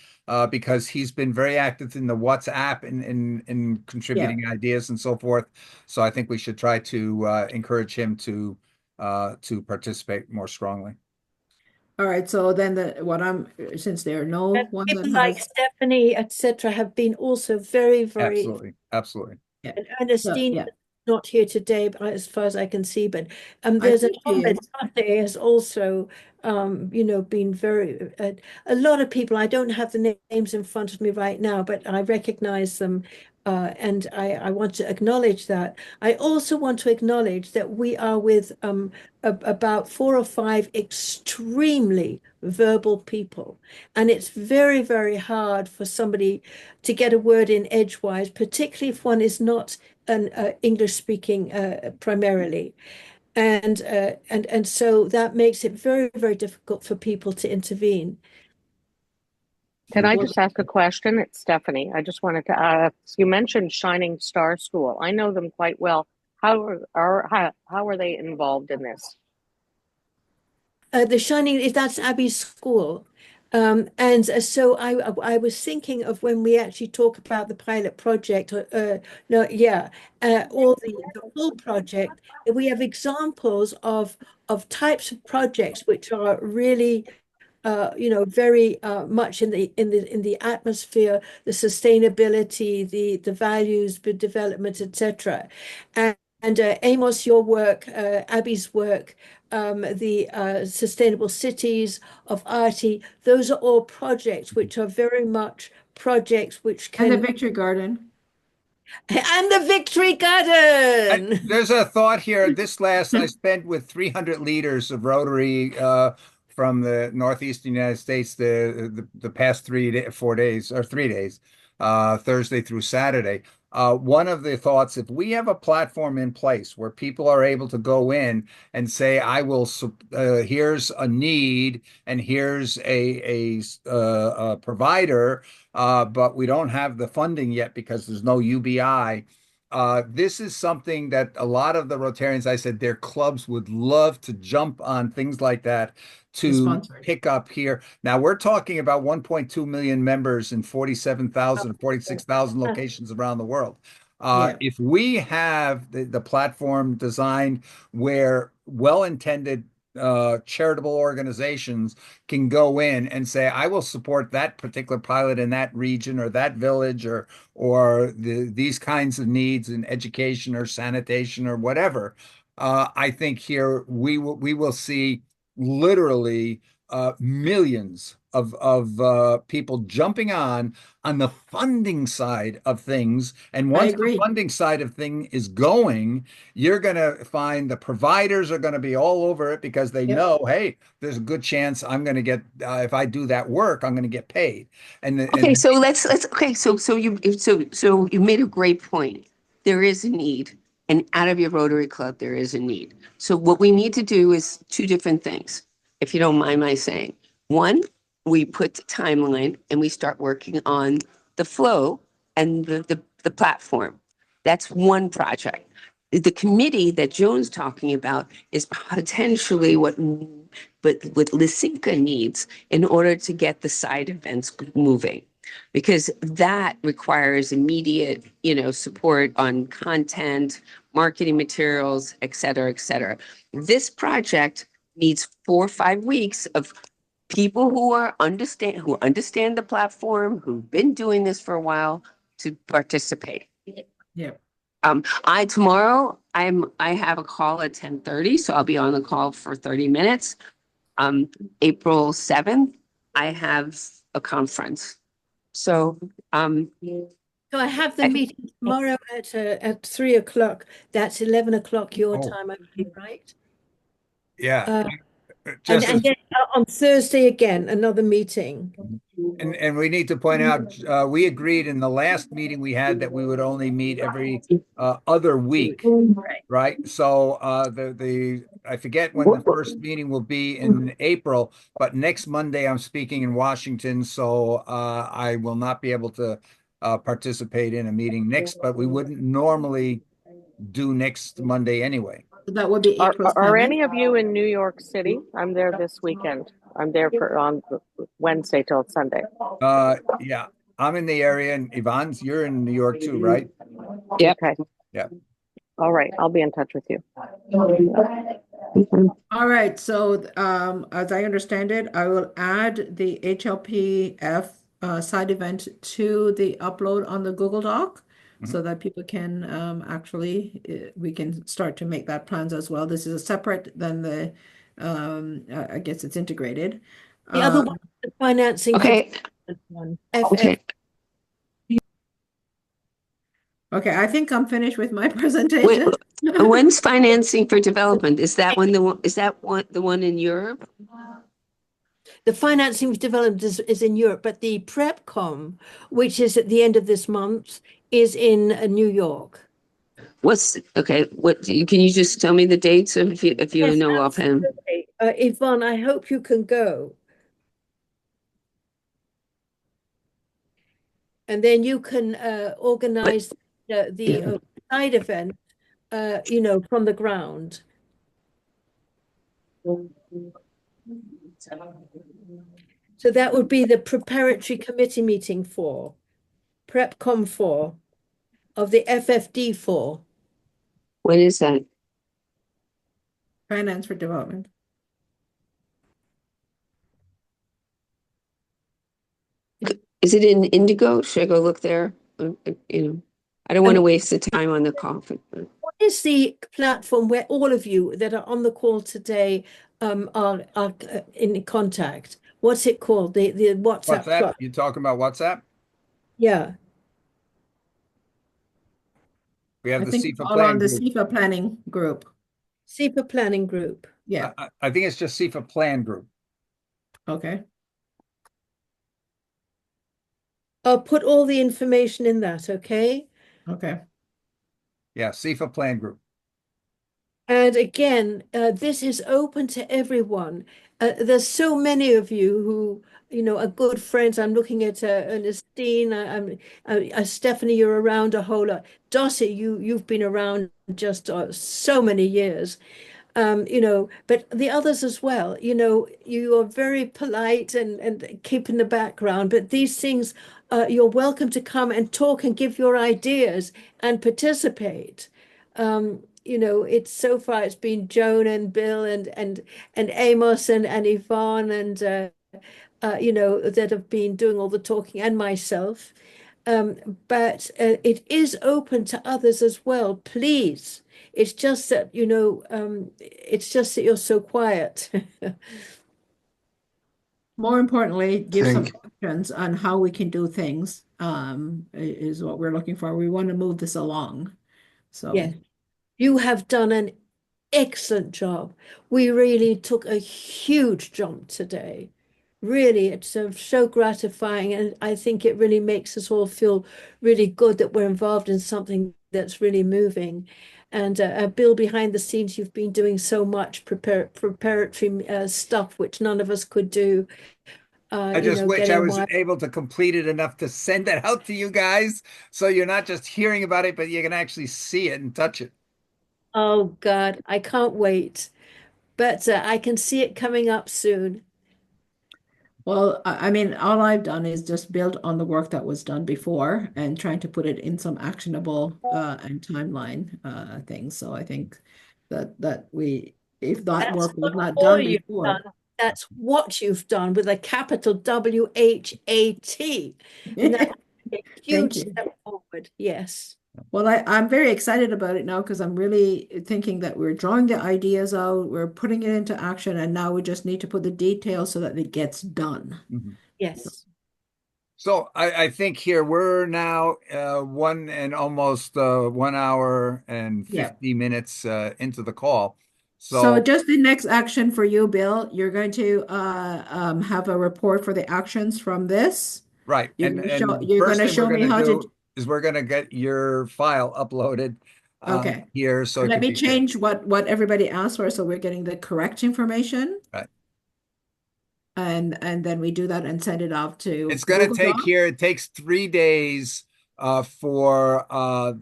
because he's been very active in the WhatsApp in contributing ideas and so forth. So I think we should try to encourage him to participate more strongly. All right, so then since there are no And one that people like has, Stephanie, etc., have been also very, very. Absolutely, absolutely. yeah, And so, Ernestine yeah, is not here today, but as far as I can see. But I there's a think Ahmed Fateh has also, been very. A lot of people. I don't have the names in front of me right now, but I recognize them, and I want to acknowledge that. I also want to acknowledge that we are with about 4 or 5 extremely verbal people, and it's very, very hard for somebody to get a word in edgewise, particularly if one is not an English speaking primarily. And so that makes it very, very difficult for people to intervene. Can I well, just ask a question? It's Stephanie. I just wanted to ask, you mentioned Shining Star School. I know them quite well. How are they involved in this? The Shining, that's Abby's school. And so I was thinking of when we actually talk about the pilot project, no, yeah, or the full project, we have examples of types of projects which are really very much in the atmosphere, the sustainability, the values, the development, etc. And Amos, your work, Abby's work, the Sustainable Cities of Artie, those are all projects which are very much projects which And the can, Victory Garden. and the Victory Garden. There's a thought here. I spent with 300 leaders of Rotary from the Northeastern United States the past 4 days or 3 days, Thursday through Saturday. One of the thoughts, if we have a platform in place where people are able to go in and say, here's a need and here's a provider, but we don't have the funding yet because there's no UBI. This is something that a lot of the Rotarians, I said, their clubs would love to jump on things like that to Sponsored. pick up here. Now we're talking about 1.2 million members in 47,000, 46,000 locations around the world. Yeah. If we have the platform designed where well-intended charitable organizations can go in and say, I will support that particular pilot in that region or that village or these kinds of needs in education or sanitation or whatever. I think here we will see literally millions of people jumping on the funding side of things. And I once the agree. funding side of thing is going, you're going to find the providers are going to be all over it because they Yep. know, hey, there's a good chance I'm going to get if I do that work, I'm going to get paid. Okay, so let's okay, so you made a great point. There is a need, and out of your Rotary Club, there is a need. So what we need to do is two different things, if you don't mind my saying. One, we put the timeline and we start working on the flow and the platform. That's one project. The committee that Joan's talking about is potentially what Lysinka needs in order to get the side events moving, because that requires immediate, support on content, marketing materials, et cetera, et cetera. This project needs 4 or 5 weeks of people who understand the platform, who've been doing this for a while, to participate. Yeah. Tomorrow I have a call at 10:30, so I'll be on the call for 30 minutes. April 7th, I have a conference. So, So I have the I- meeting tomorrow at 3 o'clock. That's 11 o'clock your Oh. time, I believe, right? Yeah. Uh, and Just and as then on Thursday again, another meeting. And we need to point out, we agreed in the last meeting we had that we would only meet every other week, right? So I forget when the first meeting will be in April, but next Monday I'm speaking in Washington, so I will not be able to participate in a meeting next, but we wouldn't normally do next Monday anyway. So that would be Are, April are 7th. any of you in New York City? I'm there this weekend. I'm there on Wednesday till Sunday. Yeah, I'm in the area, and Yvonne's, you're in New York too, right? Yep. Okay. Yeah. All right. I'll be in touch with you. All right, so as I understand it, I will add the HLPF side event to the upload on the Google Doc so that people can we can start to make that plans as well. This is a separate than the, I guess it's integrated. The other one, the financing for okay, development one, FF. okay. Okay, I think I'm finished with my Wait, presentation. when's financing for development? Is that the one in Europe? The financing for development is in Europe, but the PrepCom, which is at the end of this month, is in New York. Can you just tell me the dates if you Yes, know offhand? absolutely. Yvonne, I hope you can go. And then you can organize the side event, from the ground. So that would be the preparatory committee meeting for PrepCom 4 of the FFD 4. When is that? Finance for development. Is it in Indigo? Should I go look there? I don't want to waste the time on the conference. is the platform where all of you that are on the call today are in contact? What's it called? The WhatsApp WhatsApp? club. You talking about WhatsApp? Yeah. We have I the think it's SIFA all on plan the group. SIFA planning group. SIFA planning group. Yeah. I think it's just SIFA plan group. Okay. I'll put all the information in that, okay? Okay. Yeah, SIFA plan group. And again, this is open to everyone. There's so many of you who, are good friends. I'm looking at Ernestine, Stephanie, you're around a whole lot. Dossie, you've been around just so many years. But the others as well, you are very polite and keep in the background, but these things, you're welcome to come and talk and give your ideas and participate. It's so far it's been Joan and Bill and Amos and Yvonne and that have been doing all the talking and myself. But it is open to others as well. Please. It's just that, it's just that you're so quiet. More importantly, give some Thank options on how we can do things, is what we're looking for. We want to move this along. So, Yes, you have done an excellent job. We really took a huge jump today. Really, it's so gratifying, and I think it really makes us all feel really good that we're involved in something that's really moving. And Bill, behind the scenes, you've been doing so much preparatory stuff which none of us could do. I just wish I Getting was wide. able to complete it enough to send it out to you guys so you're not just hearing about it, but you can actually see it and touch it. Oh God, I can't wait. But I can see it coming up soon. well, I mean, all I've done is just build on the work that was done before and trying to put it in some actionable and timeline things. So I think that if that That's work was not not all done you've before. done. That's what you've done with a capital WHAT. And that's a Thank huge you. step forward. Yes. Well, I'm very excited about it now because I'm really thinking that we're drawing the ideas out, we're putting it into action, and now we just need to put the details so that it gets done. Mhm. Yes. So I think here we're now one and almost 1 hour and Yeah. 50 minutes into the call. So So just the next action for you, Bill, you're going to have a report for the actions from this. right. And You're going first to thing we're show going me to how to, do is we're going to get your file uploaded okay. here so it Let can me be shared. change what everybody asked for so we're getting the correct information. Right. And then we do that and send it off to It's going to Google take Docs. here, it takes 3 days for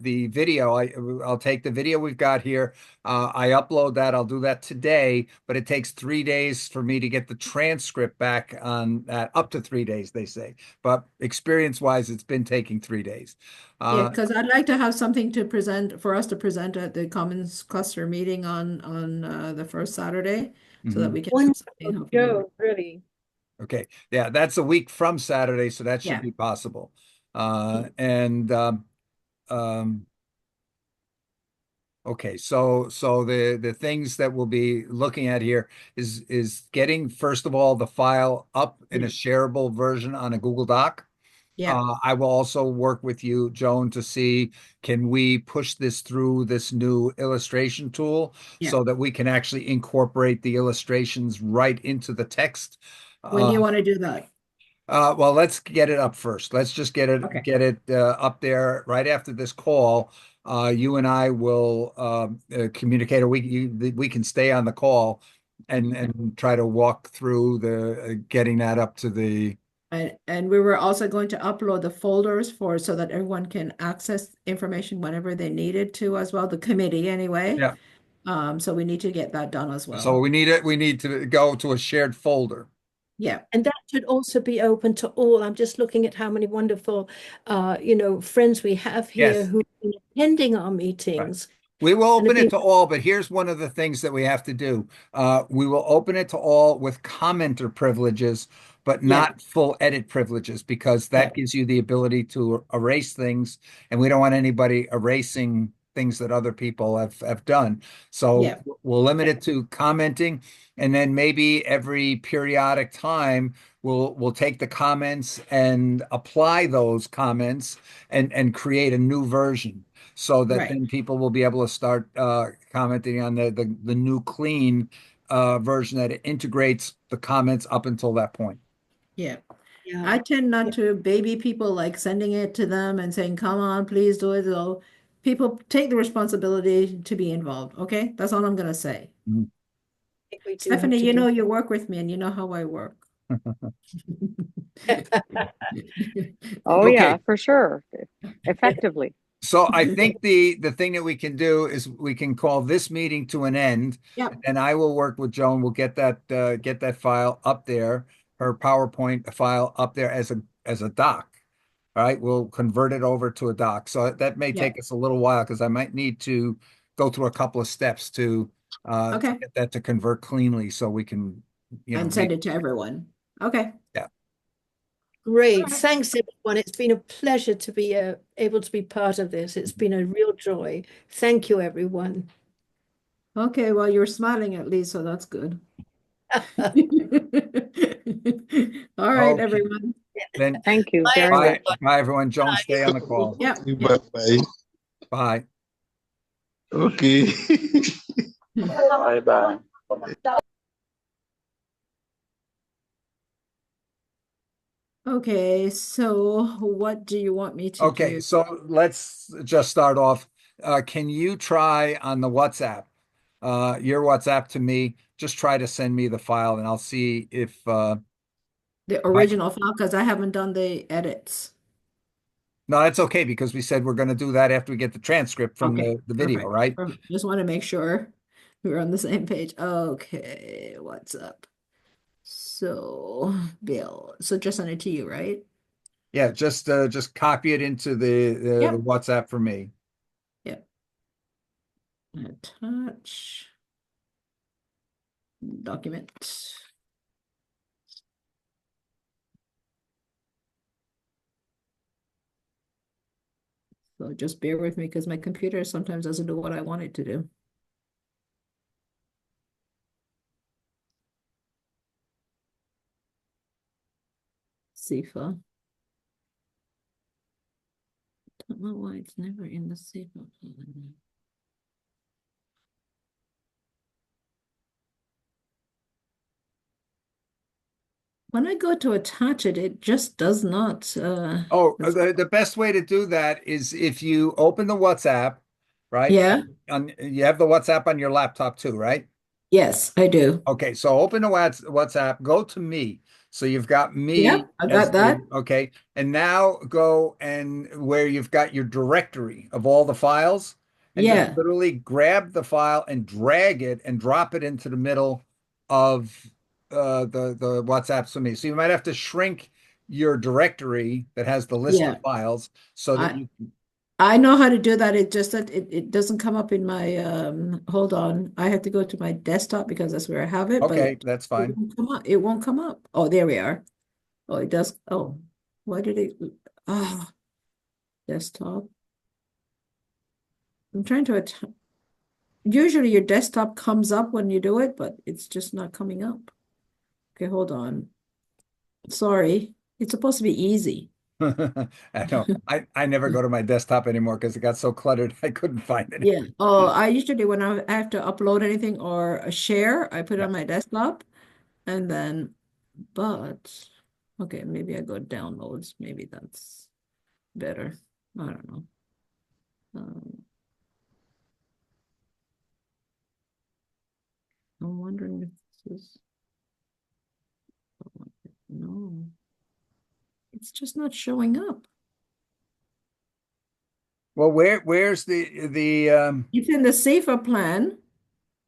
the video. I'll take the video we've got here. I upload that. I'll do that today, but it takes 3 days for me to get the transcript back on that, up to 3 days, they say. But experience-wise, it's been taking 3 days. Yeah, Uh, because I'd like to have something to present for us to present at the Commons Cluster meeting on the first Saturday, so that mhm. we can have something Wonderful, hopefully. Joe, really. Okay. Yeah, that's a week from Saturday, so that should Yeah. be possible. And um, Okay, so the things that we'll be looking at here is getting first of all the file up in a shareable version on a Google Doc. Yeah. I will also work with you, Joan, to see can we push this through this new illustration tool Yeah. so that we can actually incorporate the illustrations right into the text. When do Uh, you want to do that? well, let's get it up first. Let's just Okay. get it up there right after this call. You and I will communicate, or we can stay on the call and try to walk through the getting that up to the. And we were also going to upload the folders so that everyone can access information whenever they needed to as well, the committee anyway. Yeah. So we need to get that done as So well. we need it. We need to go to a shared folder. Yeah. And that should also be open to all. I'm just looking at how many wonderful, friends we have here Yes. who've been attending our Right. meetings We will and have open it been, to all, but here's one of the things that we have to do. We will open it to all with commenter privileges, but Yeah. not full edit privileges, because Yeah. that gives you the ability to erase things, and we don't want anybody erasing things that other people have done. So Yeah. we'll limit it to commenting, and then maybe every periodic time we'll take the comments and apply those comments and create a new version so that Right. then people will be able to start commenting on the new clean version that integrates the comments up until that point. Yeah. Yeah. I tend not to baby people, like sending it to them and saying, come on, please do it. So people take the responsibility to be involved. Okay. That's all I'm going to say. Mhm. think we do have Stephanie, to you know, do. you work with me and you know how I work. Oh yeah, Okay, for sure. Effectively. so I think the thing that we can do is we can call this meeting to an end, Yep. and I will work with Joan. We'll get that file up there, her PowerPoint file up there as a doc. All right, we'll convert it over to a doc. So that may Yeah. take us a little while because I might need to go through a couple of steps to Okay. get that to convert cleanly so we can, And send it to everyone. Okay. yeah. Great. All right. Thanks, everyone. It's been a pleasure to be able to be part of this. It's been a real joy. Thank you, everyone. Okay. Well, you're smiling at least, so that's good. All right, Okay, everyone. then Thank you Bye, very bye, much. bye everyone. Joan, stay on the call. Yep. Bye bye. Bye. Okay. Bye bye. Okay, so what do you want me to Okay, do? so let's just start off. Can you try on the WhatsApp, your WhatsApp to me? Just try to send me the file and I'll see if The I, original file, because I haven't done the edits. no, that's okay because we said we're going to do that after we get the transcript from Okay, the video, perfect. right? Perfect. Just want to make sure we're on the same page. Okay, what's up? So, Bill, so just send it to you, right? Yeah, just copy it into the Yep. WhatsApp for me. Yep. Attach document. So just bear with me because my computer sometimes doesn't do what I want it to do. SIFA. Don't know why it's never in the SIFA folder. When I go to attach it, it just does not. Oh, the best way to do that is if you open the WhatsApp, right? Yeah. You have the WhatsApp on your laptop too, right? Yes, I do. Okay, so open the WhatsApp, go to me. So you've got Yeah, me I as got that. okay, and now go and where you've got your directory of all the files, and just Yeah. literally grab the file and drag it and drop it into the middle of the WhatsApp to me. So you might have to shrink your directory that has the list Yeah. of files so that I you I know how to do that. It just that it doesn't come up in my hold on. I have to go to my desktop because that's where I have it, but okay, that's it fine. won't come up. It won't come up. Oh, there we are. Oh, it does. Oh, why did it? Ah, desktop. I'm trying to attach. Usually your desktop comes up when you do it, but it's just not coming up. Okay, hold on. Sorry. It's supposed to be easy. I know. I never go to my desktop anymore because it got so cluttered I couldn't find it. Yeah. Oh, I usually when I have to upload anything or share, I put it Yeah. on my desktop and then, but okay, maybe I go downloads. Maybe that's better. I don't know. I'm wondering if this is, no, it's just not showing up. Well, where's the It's in the SIFA plan,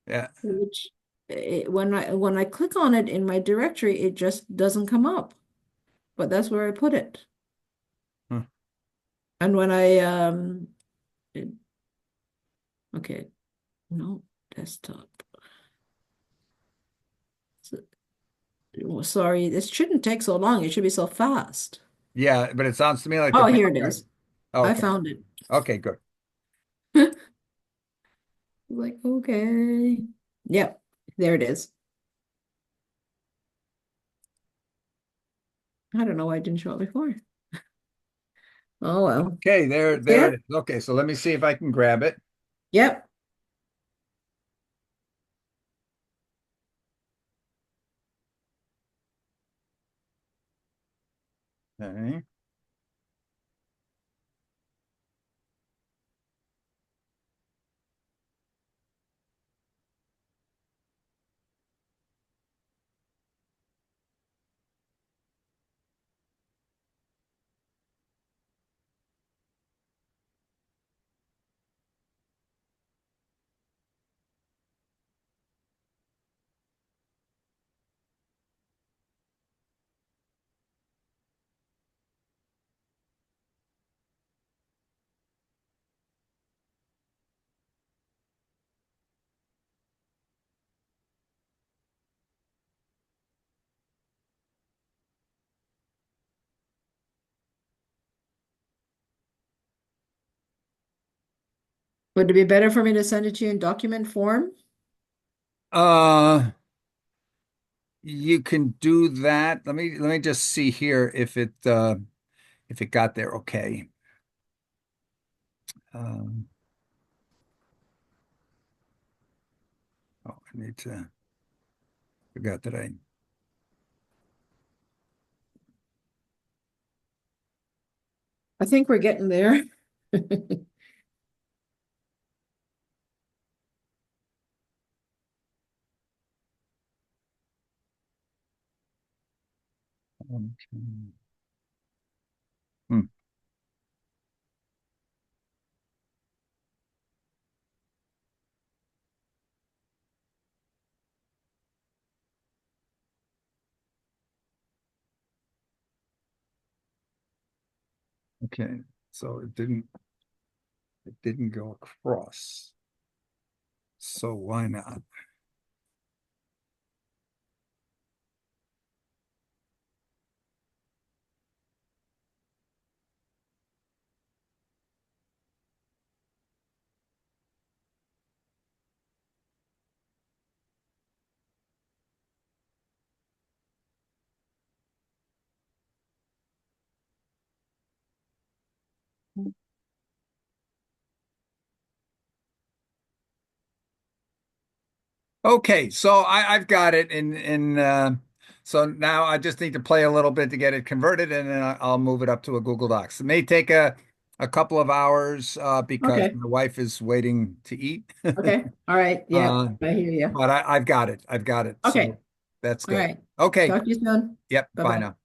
yeah. which when I click on it in my directory, it just doesn't come up. But that's where I put it. Hmm. And when I okay, no desktop. So, oh, sorry, this shouldn't take so long. It should be so fast. Yeah, but it sounds to me like Oh, the here it picture. is. I Okay. found it. Okay, good. Like, okay. Yep, there it is. I don't know why it didn't show up before. Oh well. Okay, there Yeah. it is. Okay, so let me see if I can grab it. Yep. Okay. Would it be better for me to send it to you in document form? Uh, you can do that. Let me just see here if it got there okay. Um, oh, I need to forgot that I I think we're getting there. okay. Hmm. Okay, so it didn't go across. So why not? Okay, so I've got it, and so now I just need to play a little bit to get it converted, and then I'll move it up to a Google Docs. It may take a couple of hours because Okay. my wife is waiting to eat. Okay. All right. Yep. Uh, I hear you. but I've got it. I've got it. Okay. So that's All good. right. Okay. Talk to you soon. Yep. Bye Bye-bye. now.